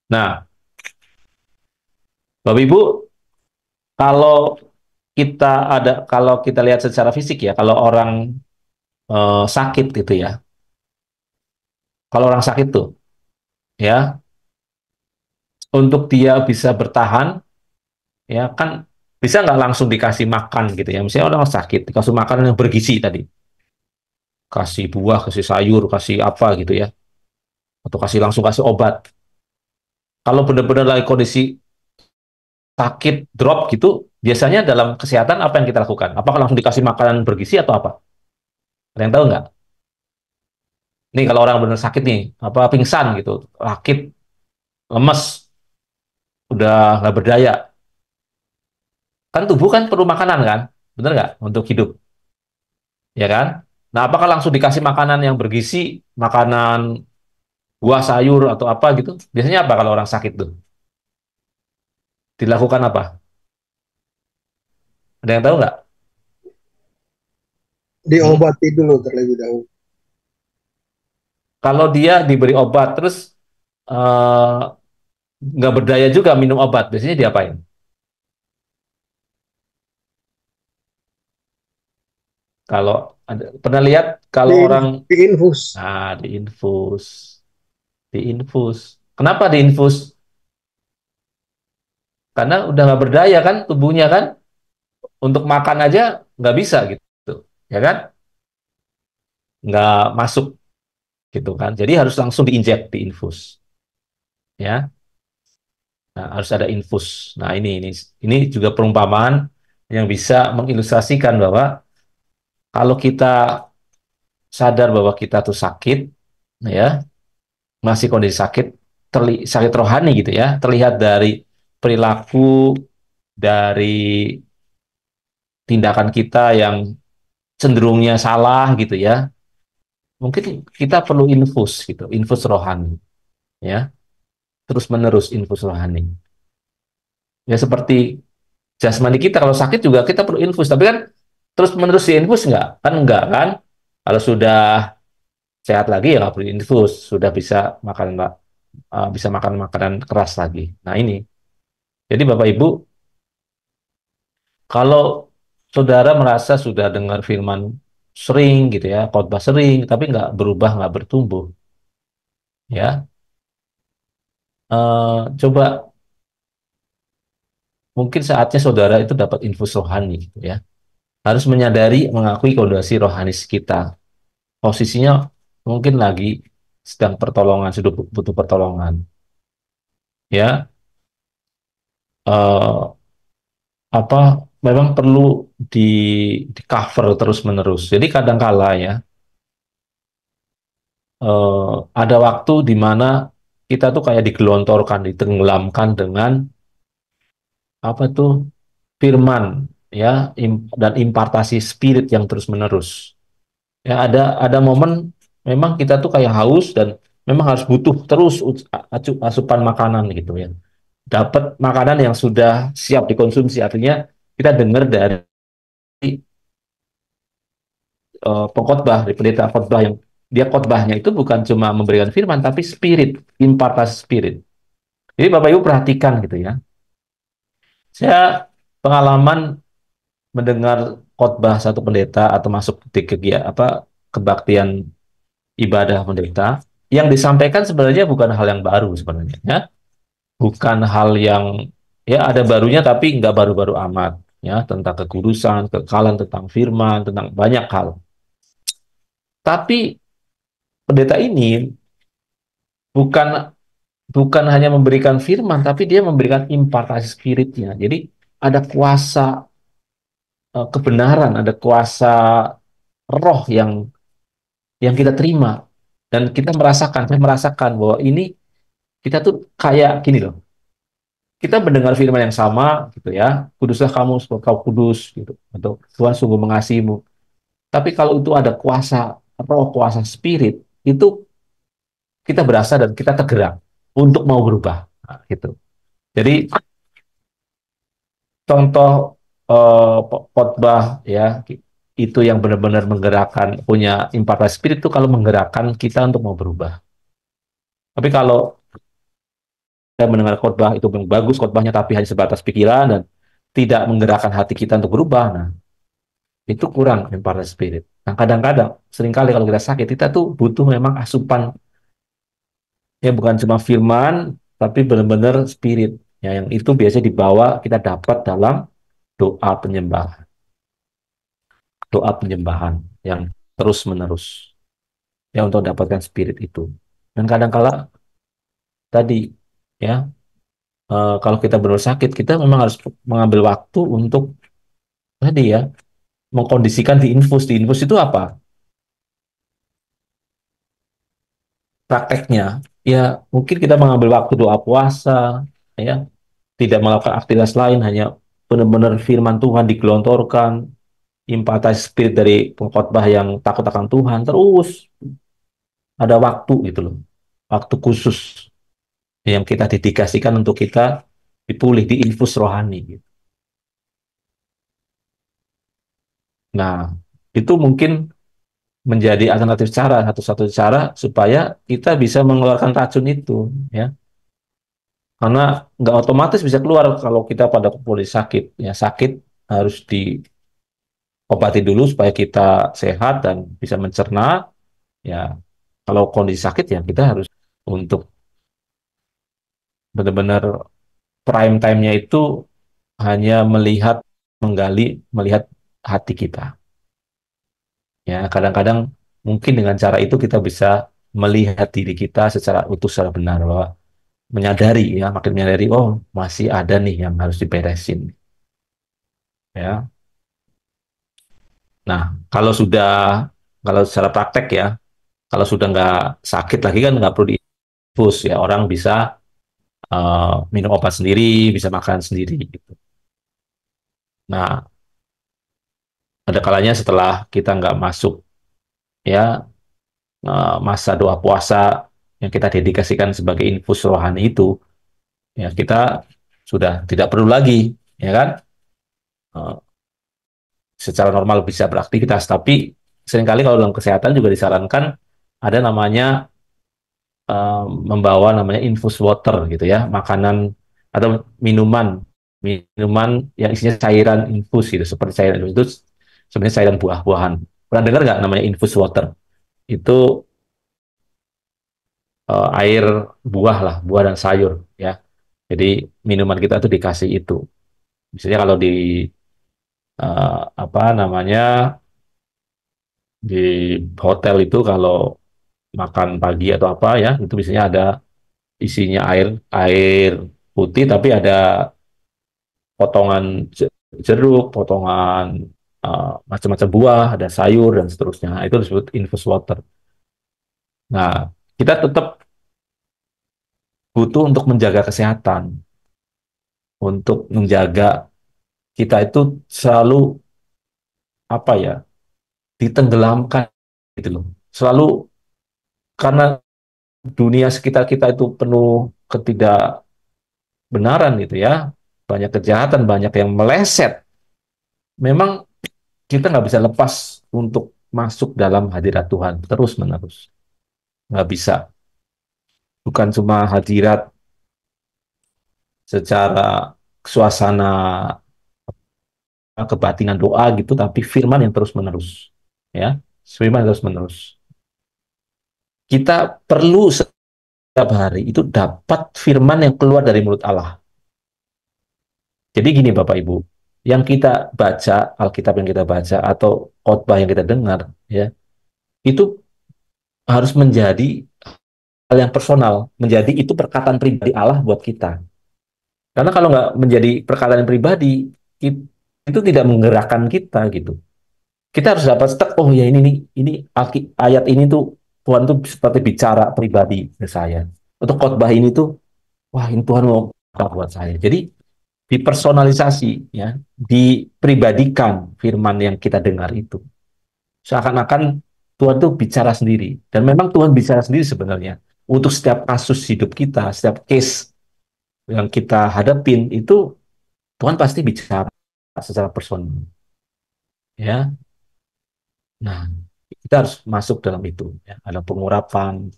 Nah, Bapak Ibu, kalau kalau kita lihat secara fisik ya, kalau orang sakit gitu ya, kalau orang sakit tuh, ya, untuk dia bisa bertahan, ya kan bisa nggak langsung dikasih makan gitu ya. Misalnya orang sakit, dikasih makanan yang bergizi tadi, kasih buah, kasih sayur, kasih apa gitu ya, atau langsung kasih obat. Kalau benar-benar lagi kondisi sakit drop gitu, biasanya dalam kesehatan apa yang kita lakukan? Apakah langsung dikasih makanan bergizi atau apa? Ada yang tahu nggak? Nih kalau orang benar sakit nih, apa pingsan gitu, sakit, lemes, udah nggak berdaya, kan tubuh kan perlu makanan kan, bener nggak untuk hidup, ya kan? Nah, apakah langsung dikasih makanan yang bergizi, makanan buah sayur atau apa gitu? Biasanya apa kalau orang sakit tuh? Dilakukan apa? Ada yang tahu nggak? Hmm? Diobati dulu terlebih dahulu. Kalau dia diberi obat terus eh, nggak berdaya juga minum obat, biasanya diapain? Kalau pernah lihat kalau Di, orang diinfus. diinfus, diinfus. Kenapa diinfus? Karena udah nggak berdaya kan tubuhnya kan, untuk makan aja nggak bisa gitu, ya kan? Nggak masuk gitu kan. Jadi harus langsung diinjek, diinfus, ya. Nah, harus ada infus. Nah, ini juga perumpamaan yang bisa mengilustrasikan bahwa kalau kita sadar bahwa kita tuh sakit, ya, masih kondisi sakit, sakit rohani gitu ya, terlihat dari perilaku, dari tindakan kita yang cenderungnya salah gitu ya. Mungkin kita perlu infus gitu, infus rohani, ya, terus menerus infus rohani. Ya seperti jasmani kita kalau sakit juga kita perlu infus, tapi kan terus menerus infus nggak? Kan enggak kan? Kalau sudah sehat lagi ya nggak perlu infus, sudah bisa makan makanan keras lagi. Nah ini, jadi Bapak Ibu, kalau saudara merasa sudah dengar firman sering gitu ya, khotbah sering, tapi nggak berubah, nggak bertumbuh, ya, coba mungkin saatnya saudara itu dapat infus rohani, gitu ya. Harus menyadari, mengakui kondisi rohani kita. Posisinya mungkin lagi sedang pertolongan, sudah butuh pertolongan, ya. eh, Apa memang perlu di di cover terus menerus. Jadi kadangkala ya ada waktu di mana kita tuh kayak digelontorkan, ditenggelamkan dengan apa tuh firman ya dan impartasi spirit yang terus menerus. Ya ada momen memang kita tuh kayak haus dan memang harus butuh terus asupan makanan gitu ya. Dapat makanan yang sudah siap dikonsumsi, artinya kita dengar dari pengkhotbah, dari pendeta khotbah yang dia khotbahnya itu bukan cuma memberikan firman tapi spirit, impartasi spirit. Jadi Bapak Ibu perhatikan gitu ya. Saya pengalaman mendengar khotbah satu pendeta atau masuk di kegiatan apa kebaktian ibadah pendeta, yang disampaikan sebenarnya bukan hal yang baru sebenarnya, ya. Bukan hal yang ya ada barunya tapi nggak baru-baru amat, ya, tentang kekudusan, kekekalan, tentang firman, tentang banyak hal. Tapi pendeta ini bukan bukan hanya memberikan firman, tapi dia memberikan impartasi spiritnya. Jadi ada kuasa kebenaran, ada kuasa roh yang kita terima dan kita merasakan, saya merasakan bahwa ini kita tuh kayak gini loh. Kita mendengar firman yang sama gitu ya, kuduslah kamu sebab kau kudus gitu, atau Tuhan sungguh mengasihimu. Tapi kalau itu ada kuasa roh, kuasa spirit, itu kita berasa dan kita tergerak untuk mau berubah. Nah, gitu. Jadi contoh khotbah ya itu yang benar-benar menggerakkan punya impartasi spirit itu kalau menggerakkan kita untuk mau berubah. Tapi kalau kita mendengar khotbah itu yang bagus khotbahnya tapi hanya sebatas pikiran dan tidak menggerakkan hati kita untuk berubah, nah itu kurang impartasi spirit. Nah kadang-kadang seringkali kalau kita sakit kita tuh butuh memang asupan ya bukan cuma firman tapi benar-benar spirit ya yang itu biasanya dibawa kita dapat dalam doa penyembahan. Doa penyembahan yang terus-menerus ya untuk dapatkan spirit itu. Dan kadang-kala tadi ya kalau kita benar sakit kita memang harus mengambil waktu untuk tadi ya mengkondisikan di infus. Di infus itu apa? Prakteknya ya mungkin kita mengambil waktu doa puasa ya tidak melakukan aktivitas lain hanya benar-benar firman Tuhan digelontorkan impartasi spirit dari pengkhotbah yang takut akan Tuhan terus ada waktu gitu loh waktu khusus yang kita dedikasikan untuk kita dipulih, diinfus rohani. Gitu. Nah, itu mungkin menjadi alternatif cara, satu-satu cara supaya kita bisa mengeluarkan racun itu, ya. Karena nggak otomatis bisa keluar kalau kita pada kondisi sakit. Ya, sakit harus diobati dulu supaya kita sehat dan bisa mencerna. Ya, kalau kondisi sakit ya kita harus untuk benar-benar prime time-nya itu hanya melihat, menggali, melihat hati kita. Ya, kadang-kadang mungkin dengan cara itu kita bisa melihat diri kita secara utuh, secara benar bahwa menyadari ya, makin menyadari oh masih ada nih yang harus diberesin. Ya, nah kalau secara praktek ya, kalau sudah nggak sakit lagi kan nggak perlu diinfus ya, orang bisa minum obat sendiri, bisa makan sendiri. Gitu. Nah, ada kalanya setelah kita nggak masuk ya masa doa puasa yang kita dedikasikan sebagai infus rohani itu, ya kita sudah tidak perlu lagi, ya kan? Eh, secara normal bisa beraktivitas, tapi seringkali kalau dalam kesehatan juga disarankan ada namanya membawa namanya infus water gitu ya, makanan atau minuman, minuman yang isinya cairan infus gitu, seperti cairan infus itu sebenarnya cairan buah-buahan. Pernah dengar nggak namanya infus water? Itu air buah lah, buah dan sayur ya. Jadi minuman kita tuh dikasih itu. Misalnya kalau di apa namanya di hotel itu kalau makan pagi atau apa ya itu biasanya ada isinya air air putih tapi ada potongan jeruk, potongan macam-macam buah, ada sayur dan seterusnya. Nah, itu disebut infus water. Nah, kita tetap butuh untuk menjaga kesehatan, untuk menjaga kita itu selalu apa ya ditenggelamkan gitu loh. Selalu karena dunia sekitar kita itu penuh ketidakbenaran gitu ya, banyak kejahatan, banyak yang meleset. Memang kita nggak bisa lepas untuk masuk dalam hadirat Tuhan terus menerus. Nggak bisa. Bukan cuma hadirat secara suasana kebatinan doa gitu, tapi firman yang terus-menerus. Ya, firman yang terus-menerus. Kita perlu setiap hari itu dapat firman yang keluar dari mulut Allah. Jadi gini Bapak Ibu, yang kita baca, Alkitab yang kita baca, atau khotbah yang kita dengar, ya, itu harus menjadi hal yang personal, menjadi itu perkataan pribadi Allah buat kita. Karena kalau nggak menjadi perkataan pribadi, itu tidak menggerakkan kita gitu. Kita harus dapat stek, oh ya ini ayat ini tuh Tuhan tuh seperti bicara pribadi ke saya. Untuk khotbah ini tuh, wah ini Tuhan mau apa buat saya. Jadi dipersonalisasi, ya, dipribadikan firman yang kita dengar itu. Seakan-akan Tuhan tuh bicara sendiri. Dan memang Tuhan bicara sendiri sebenarnya. Untuk setiap kasus hidup kita, setiap case yang kita hadapin, itu Tuhan pasti bicara secara personal. Ya, nah kita harus masuk dalam itu. Ya. Ada pengurapan,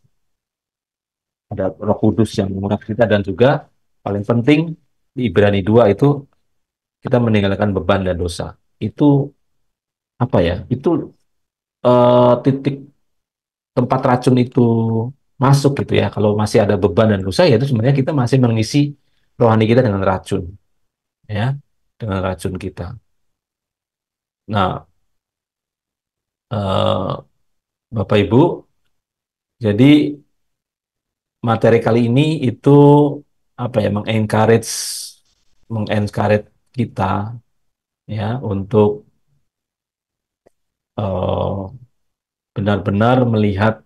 ada Roh Kudus yang mengurapi kita, dan juga paling penting di Ibrani 2 itu kita meninggalkan beban dan dosa. Itu apa ya? Itu titik tempat racun itu masuk gitu ya. Kalau masih ada beban dan dosa, ya itu sebenarnya kita masih mengisi rohani kita dengan racun, ya, dengan racun kita. Nah, eh, Bapak Ibu, jadi materi kali ini itu apa ya, mengencourage kita, ya, untuk eh, benar-benar melihat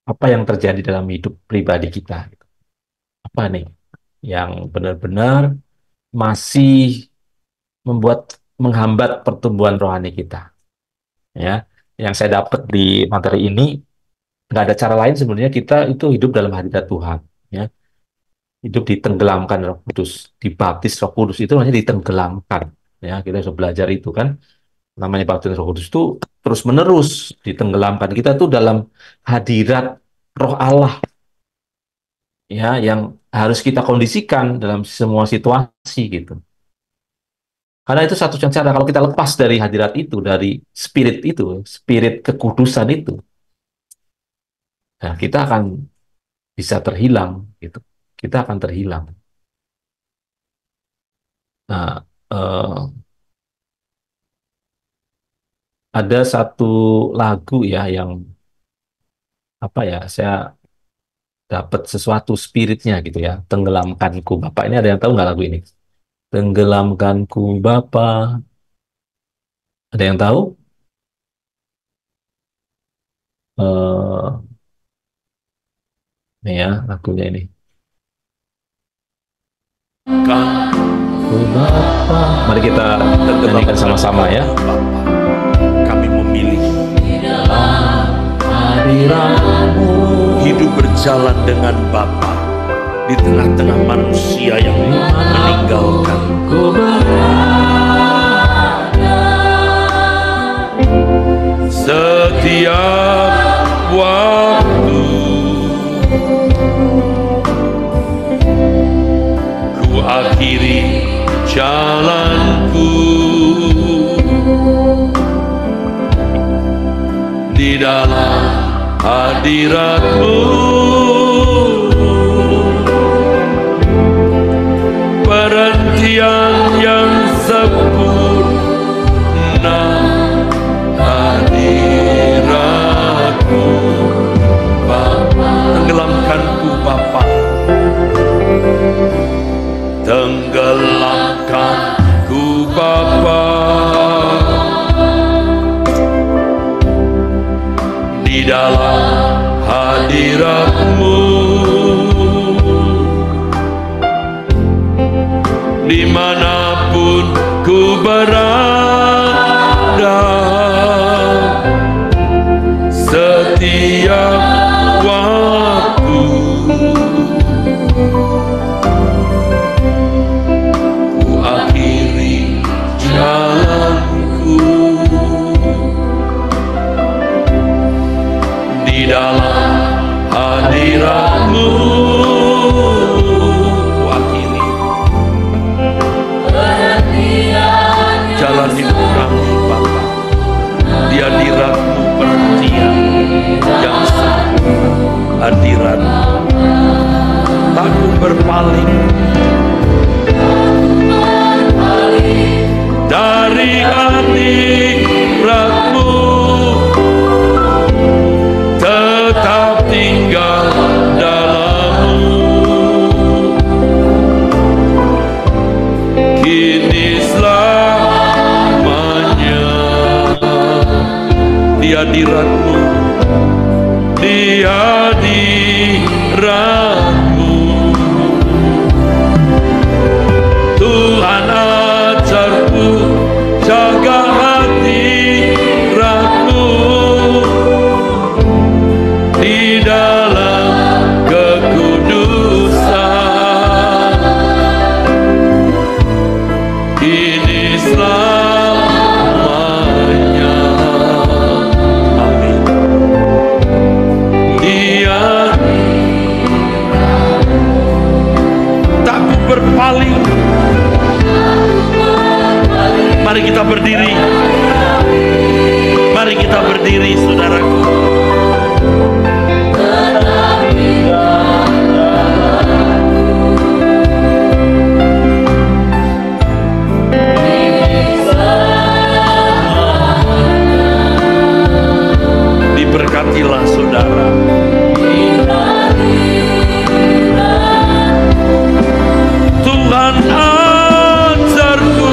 apa yang terjadi dalam hidup pribadi kita. Apa nih yang benar-benar masih menghambat pertumbuhan rohani kita, ya. Yang saya dapat di materi ini, nggak ada cara lain sebenarnya kita itu hidup dalam hadirat Tuhan, ya. Hidup ditenggelamkan Roh Kudus, dibaptis Roh Kudus, itu namanya ditenggelamkan, ya. Kita bisa belajar itu kan, namanya baptis Roh Kudus itu terus menerus ditenggelamkan kita tuh dalam hadirat Roh Allah, ya, yang harus kita kondisikan dalam semua situasi gitu. Karena itu satu-satunya cara, kalau kita lepas dari hadirat itu, spirit kekudusan itu, nah kita akan bisa terhilang gitu. Kita akan terhilang. Nah, ada satu lagu ya yang apa ya, saya dapat sesuatu spiritnya gitu ya. Tenggelamkanku Bapa. Ini ada yang tahu nggak lagu ini? Tenggelamkanku Bapa. Ada yang tahu? Eh, Ini ya lagunya ini. Bapa. Mari kita nyanyikan sama-sama ya. Kami memilih Hadiratmu hidup berjalan dengan Bapa di tengah-tengah manusia yang meninggalkan. ku Setiap waktu ku akhiri jalanku di dalam hadirat-Mu, perhentian yang sempurna hadirat-Mu Bapa. Tenggelamkanku Bapa, tenggelamkanku Bapa di dalam hadirat-Mu, dimanapun ku berada, setiap waktu ku akhiri jalanku di dalam hadirat-Mu, ku akhiri perhentian hadirat-Mu, di hadirat-Mu. Tuhan ajarku jaga hadirat-Mu di dalam kekudusan. Ini selamanya. Amin. Dia tak ku berpaling. Mari kita berdiri. Mari kita berdiri, saudaraku. Diberkatilah saudara. Tuhan ajarku,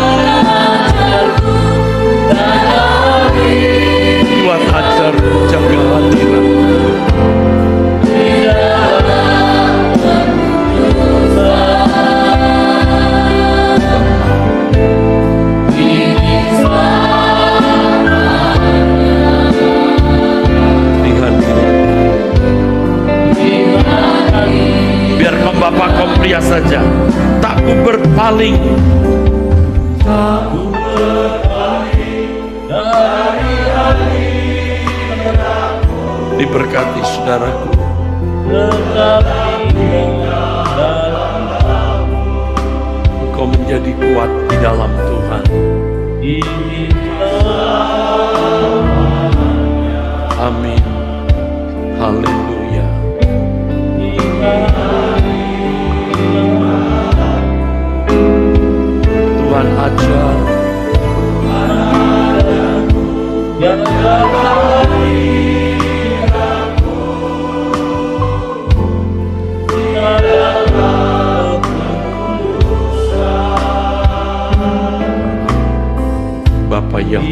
Tuhan ajarku jaga hadirat. Biar kaum bapak kaum pria saja, tak ku berpaling. Tak ku berpaling dari hadirat-Mu. Diberkati saudaraku. Engkau menjadi kuat di dalam Tuhan. Amin. Haleluya. Tuhan ajar Bapa yang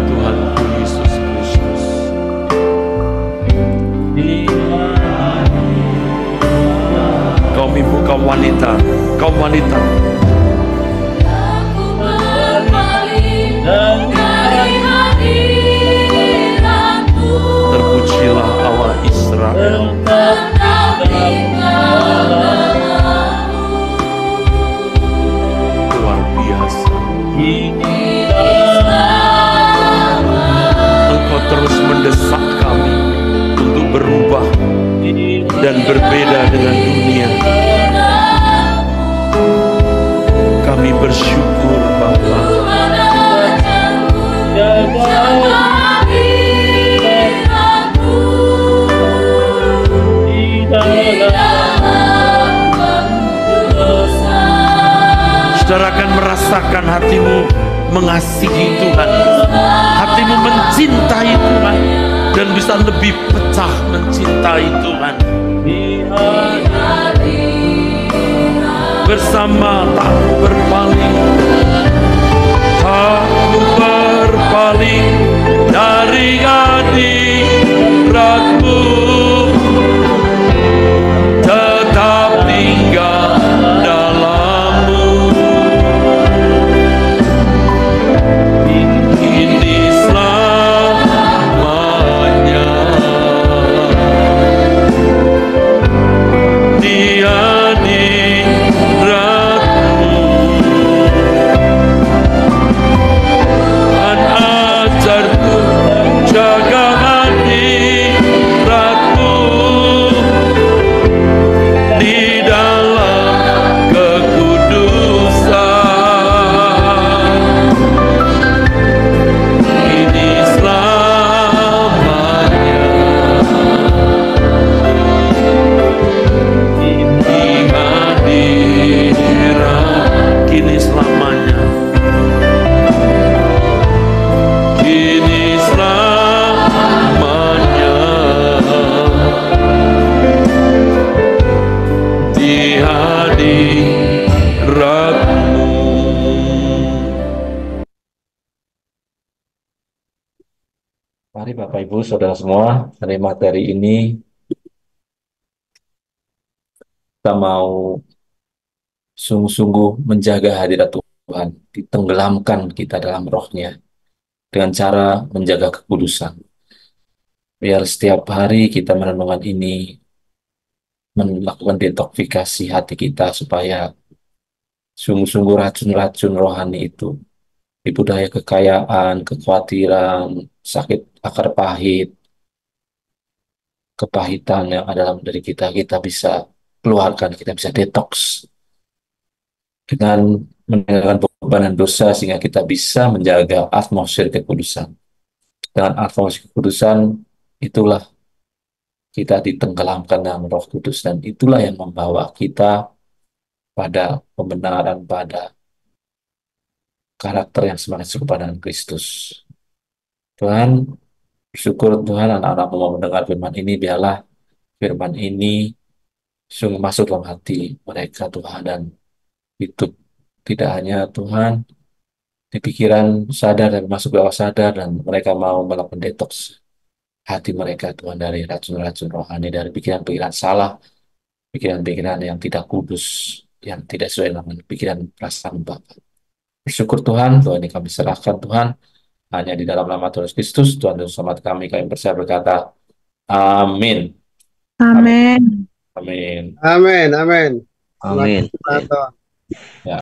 Tuhanku Yesus Kristus. Kaum ibu, kaum wanita, kaum wanita. Terpujilah Allah Israel. Luar biasa. Engkau terus mendesak kami untuk berubah dan berbeda dengan dunia. Kami bersyukur Bapa. Saudara akan merasakan hatimu mengasihi Tuhan, hatimu mencintai Tuhan, dan bisa lebih pecah mencintai Tuhan. Bersama tak berpaling, tak berpaling dari hadirat-Mu, tetap tinggal dalam-Mu. Ini selamanya. Di hadirat-Mu. Ibu, Saudara semua, dari materi ini kita mau sungguh-sungguh menjaga hadirat Tuhan, ditenggelamkan kita dalam rohnya dengan cara menjaga kekudusan. Biar setiap hari kita merenungkan ini, melakukan detoksifikasi hati kita supaya sungguh-sungguh racun-racun rohani itu, tipu daya kekayaan, kekhawatiran, sakit akar pahit, kepahitan yang ada dalam diri kita, kita bisa keluarkan, kita bisa detoks dengan meninggalkan beban dosa sehingga kita bisa menjaga atmosfer kekudusan. Dengan atmosfer kekudusan, itulah kita ditenggelamkan dalam Roh Kudus dan itulah yang membawa kita pada pembenaran, pada karakter yang semakin serupa dengan Kristus. Tuhan, bersyukur Tuhan anak-anakmu mau mendengar firman ini, biarlah firman ini sungguh masuk dalam hati mereka Tuhan dan hidup tidak hanya Tuhan di pikiran sadar dan masuk bawah sadar dan mereka mau melakukan detox hati mereka Tuhan dari racun-racun rohani, dari pikiran-pikiran salah, pikiran-pikiran yang tidak kudus, yang tidak sesuai dengan pikiran perasaan Bapa. Bersyukur Tuhan, Tuhan ini kami serahkan Tuhan, hanya di dalam nama Tuhan Yesus Kristus, Tuhan dan Selamat kami percaya berkata, Amin. Amin. Amin. Amin, amin. Amin. Selamat Natal. Ya.